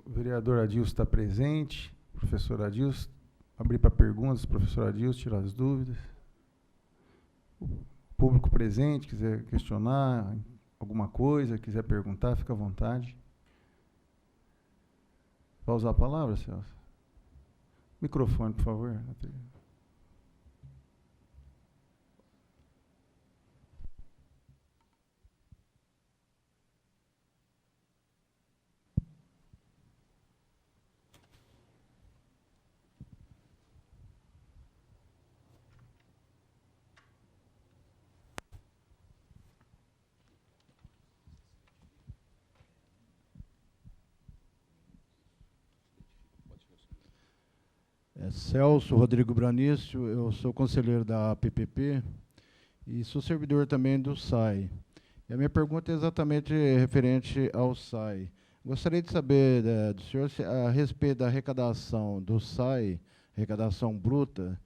[SPEAKER 4] vereador Adilson está presente, professor Adilson, abrir para perguntas, professor Adilson, tirar as dúvidas. O público presente, quiser questionar alguma coisa, quiser perguntar, fica à vontade. Vai usar a palavra, Celso? Microfone, por favor.
[SPEAKER 10] Celso Rodrigo Branício, eu sou conselheiro da PPP e sou servidor também do SAI. E a minha pergunta é exatamente referente ao SAI. Gostaria de saber do senhor a respeito da arrecadação do SAI, arrecadação bruta,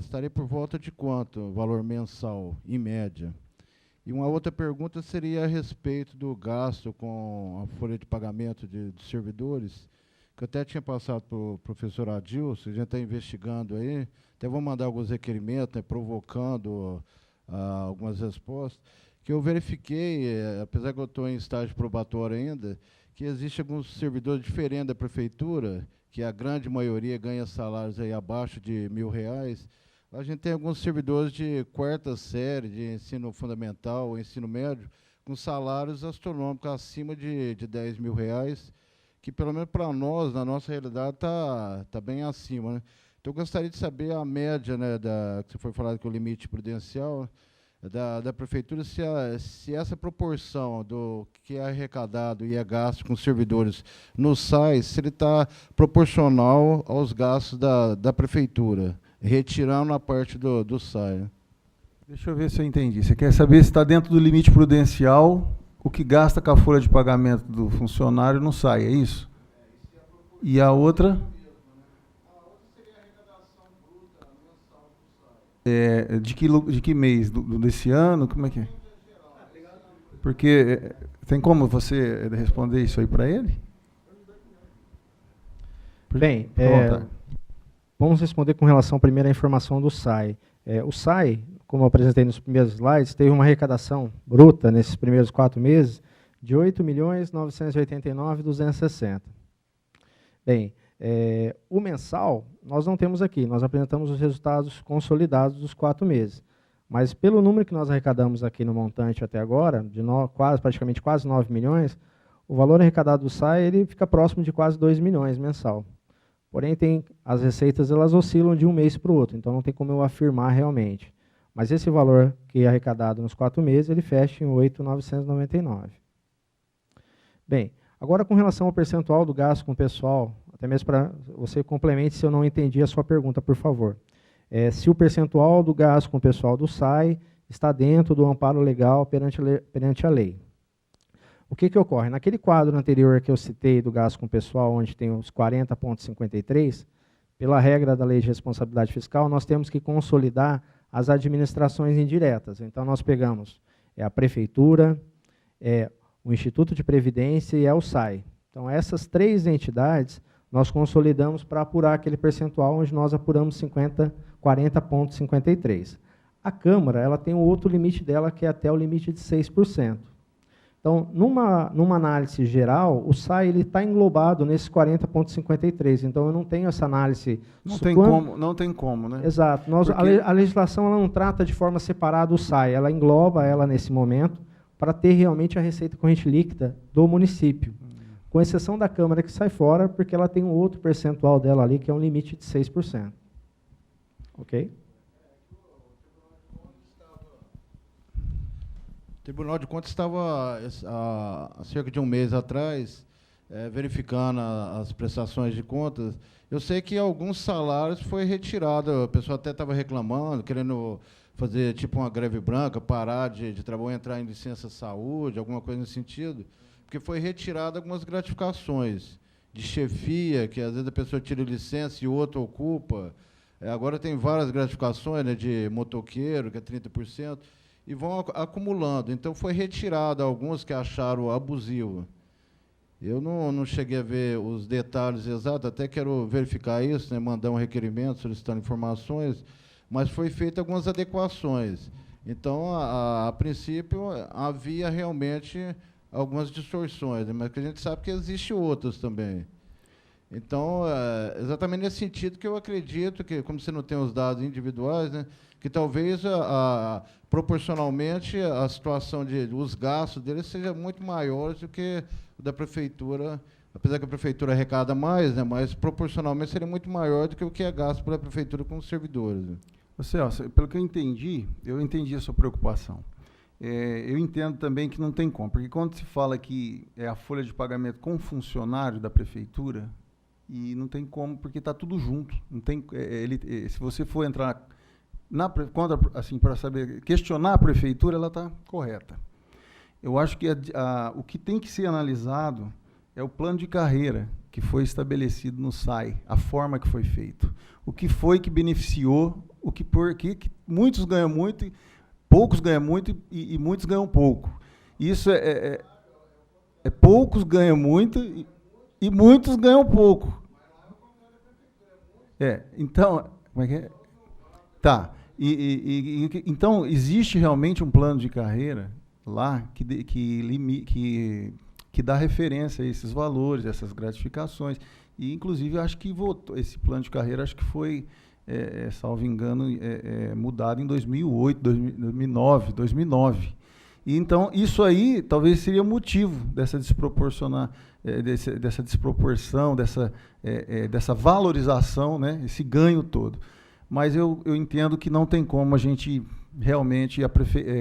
[SPEAKER 10] estaria por volta de quanto, valor mensal, em média? E uma outra pergunta seria a respeito do gasto com a folha de pagamento de servidores, que eu até tinha passado para o professor Adilson, a gente está investigando aí, até vou mandar alguns requerimentos, né, provocando algumas respostas, que eu verifiquei, apesar que eu estou em estágio probatório ainda, que existe alguns servidores diferentes da prefeitura, que a grande maioria ganha salários aí abaixo de R$1.000. A gente tem alguns servidores de quarta série, de ensino fundamental, ensino médio, com salários astronômicos acima de R$10.000, que pelo menos para nós, na nossa realidade, tá bem acima, né? Então, eu gostaria de saber a média, né, que você foi falado que é o limite prudencial da prefeitura, se essa proporção do que é arrecadado e é gasto com servidores no SAI, se ele está proporcional aos gastos da prefeitura, retirando a parte do SAI. Né?
[SPEAKER 4] Deixa eu ver se eu entendi. Você quer saber se está dentro do limite prudencial o que gasta com a folha de pagamento do funcionário no SAI, é isso? E a outra? De que mês? Desse ano? Como é que é? Porque tem como você responder isso aí para ele?
[SPEAKER 6] Bem, vamos responder com relação primeiro à informação do SAI. O SAI, como eu apresentei nos primeiros slides, teve uma arrecadação bruta nesses primeiros 4 meses de R$ 8.989.260. Bem, o mensal nós não temos aqui, nós apresentamos os resultados consolidados dos 4 meses. Mas pelo número que nós arrecadamos aqui no montante até agora, de praticamente quase 9 milhões, o valor arrecadado do SAI ele fica próximo de quase 2 milhões mensal. Porém, as receitas elas oscilam de um mês para o outro, então não tem como eu afirmar realmente. Mas esse valor que é arrecadado nos 4 meses, ele fecha em 8.999. Bem, agora com relação ao percentual do gasto com o pessoal, até mesmo para você complemente se eu não entendi a sua pergunta, por favor. Se o percentual do gasto com o pessoal do SAI está dentro do amparo legal perante a lei. O que ocorre? Naquele quadro anterior que eu citei do gasto com o pessoal, onde tem os 40,53, pela regra da Lei de Responsabilidade Fiscal, nós temos que consolidar as administrações indiretas. Então, nós pegamos a Prefeitura, o Instituto de Previdência e o SAI. Então, essas 3 entidades, nós consolidamos para apurar aquele percentual, onde nós apuramos 40,53. A Câmara ela tem um outro limite dela, que é até o limite de 6%. Então, numa análise geral, o SAI está englobado nesses 40,53. Então, eu não tenho essa análise...
[SPEAKER 4] Não tem como, né?
[SPEAKER 6] Exato. A legislação ela não trata de forma separada o SAI, ela engloba ela nesse momento para ter realmente a receita corrente líquida do município. Com exceção da Câmara, que sai fora, porque ela tem um outro percentual dela ali, que é um limite de 6%. Ok?
[SPEAKER 10] Tribunal de Contas estava, há cerca de um mês atrás, verificando as prestações de contas. Eu sei que alguns salários foi retirado, a pessoa até estava reclamando, querendo fazer tipo uma greve branca, parar de trabalhar, entrar em licença saúde, alguma coisa nesse sentido, porque foi retirado algumas gratificações de chefia, que às vezes a pessoa tira licença e o outro ocupa. Agora tem várias gratificações, né, de motoqueiro, que é 30%, e vão acumulando. Então, foi retirado alguns que acharam abusivo. Eu não cheguei a ver os detalhes exatos, até quero verificar isso, né, mandar um requerimento solicitando informações, mas foi feita algumas adequações. Então, a princípio, havia realmente algumas distorções, né, mas que a gente sabe que existem outras também. Então, exatamente nesse sentido que eu acredito que, como você não tem os dados individuais, né, que talvez, proporcionalmente, a situação os gastos deles seja muito maiores do que o da prefeitura, apesar que a prefeitura arrecada mais, né, mas proporcionalmente seria muito maior do que o que é gasto pela prefeitura com os servidores. Né.
[SPEAKER 4] Celso, pelo que eu entendi a sua preocupação. Eu entendo também que não tem como, porque quando se fala que é a folha de pagamento com funcionário da prefeitura, e não tem como, porque está tudo junto. Não tem, se você for entrar assim, para saber, questionar a prefeitura, ela está correta. Eu acho que o que tem que ser analisado é o plano de carreira que foi estabelecido no SAI, a forma que foi feito. O que foi que beneficiou, que muitos ganham muito, poucos ganham muito e muitos ganham pouco. Isso poucos ganham muito e muitos ganham pouco. Então, como é que é? Tá. Então, existe realmente um plano de carreira lá que dá referência a esses valores, essas gratificações. E, inclusive, acho que esse plano de carreira, acho que foi, salvo engano, mudado em 2008, 2009. E, então, isso aí talvez seria motivo dessa desproporção, dessa valorização, né, esse ganho todo. Mas eu entendo que não tem como a gente realmente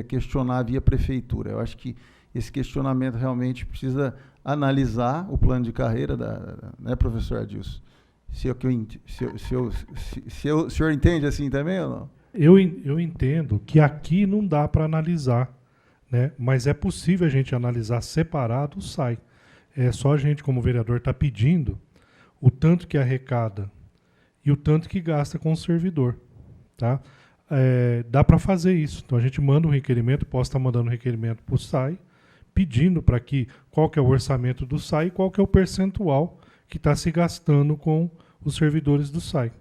[SPEAKER 4] questionar via prefeitura. Eu acho que esse questionamento realmente precisa analisar o plano de carreira né, professor Adilson? O senhor entende assim também ou não?
[SPEAKER 7] Eu entendo que aqui não dá para analisar, né? Mas é possível a gente analisar separado o SAI. É só a gente, como vereador, está pedindo o tanto que arrecada e o tanto que gasta com o servidor. Tá? Dá para fazer isso. Então, a gente manda um requerimento, posso estar mandando um requerimento para o SAI, pedindo para qual que é o orçamento do SAI e qual que é o percentual que está se gastando com os servidores do SAI.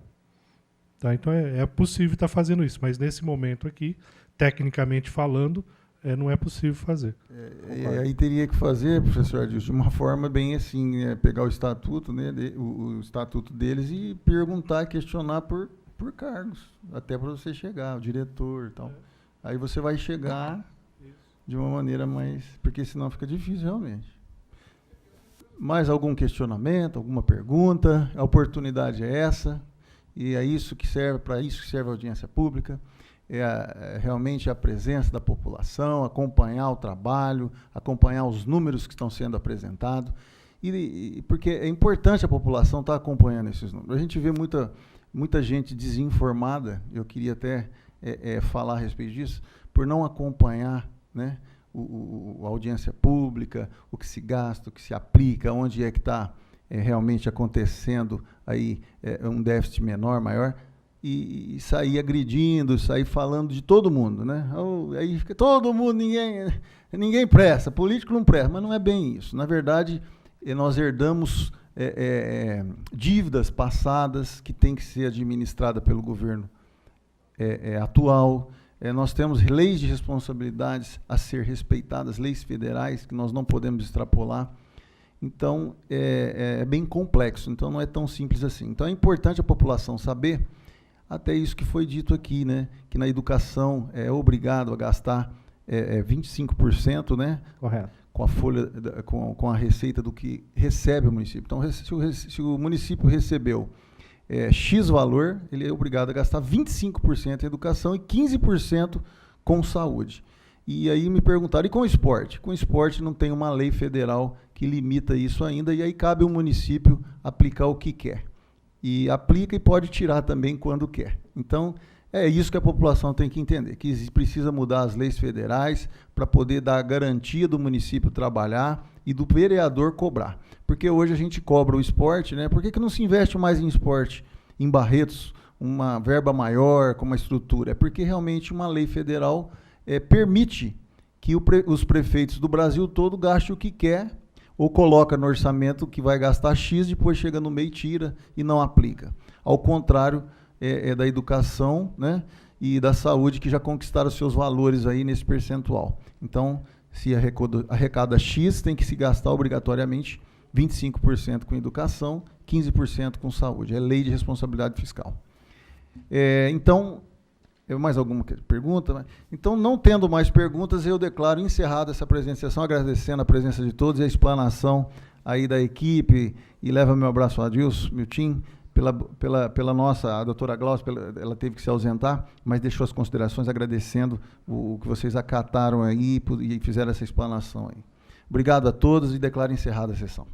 [SPEAKER 7] Tá? Então, é possível estar fazendo isso, mas nesse momento aqui, tecnicamente falando, não é possível fazer.
[SPEAKER 4] Aí teria que fazer, professor Adilson, de uma forma bem assim, pegar o estatuto, né, o estatuto deles e perguntar, questionar por cargos, até para você chegar, o diretor e tal. Aí você vai chegar de uma maneira mais... Porque senão fica difícil, realmente. Mais algum questionamento, alguma pergunta? A oportunidade é essa, e é isso que serve, para isso que serve a audiência pública. Realmente a presença da população, acompanhar o trabalho, acompanhar os números que estão sendo apresentados, porque é importante a população estar acompanhando esses números. A gente vê muita gente desinformada, eu queria até falar a respeito disso, por não acompanhar, né, a audiência pública, o que se gasta, o que se aplica, onde é que está realmente acontecendo aí um déficit menor, maior, e sair agredindo, sair falando de todo mundo, né? Aí fica todo mundo, ninguém presta, político não presta, mas não é bem isso. Na verdade, nós herdamos dívidas passadas que têm que ser administradas pelo governo atual. Nós temos leis de responsabilidades a ser respeitadas, leis federais que nós não podemos extrapolar. Então, é bem complexo, então não é tão simples assim. Então, é importante a população saber, até isso que foi dito aqui, né, que na educação é obrigado a gastar 25%, né?
[SPEAKER 6] Correto.
[SPEAKER 4] Com a folha, com a receita do que recebe o município. Então, se o município recebeu X valor, ele é obrigado a gastar 25% em educação e 15% com saúde. E aí me perguntaram, e com o esporte? Com o esporte não tem uma lei federal que limita isso ainda, e aí cabe ao município aplicar o que quer. E aplica e pode tirar também quando quer. Então, é isso que a população tem que entender, que precisa mudar as leis federais para poder dar a garantia do município trabalhar e do vereador cobrar. Porque hoje a gente cobra o esporte, né? Por que não se investe mais em esporte? Em Barretos, uma verba maior, com uma estrutura? É porque realmente uma lei federal permite que os prefeitos do Brasil todo gastem o que quer, ou coloca no orçamento que vai gastar X, depois chega no meio, tira e não aplica. Ao contrário, da educação, né, e da saúde, que já conquistaram seus valores aí nesse percentual. Então, se arrecada X, tem que se gastar obrigatoriamente 25% com educação, 15% com saúde. É lei de responsabilidade fiscal. Então, mais alguma pergunta? Então, não tendo mais perguntas, eu declaro encerrada essa apresentação, agradecendo a presença de todos e a explanação aí da equipe, e leva meu abraço a Adilson, meu time, pela nossa, a doutora Glaucia, ela teve que se ausentar, mas deixou as considerações, agradecendo o que vocês acataram aí e fizeram essa explanação aí. Obrigado a todos e declaro encerrada a sessão.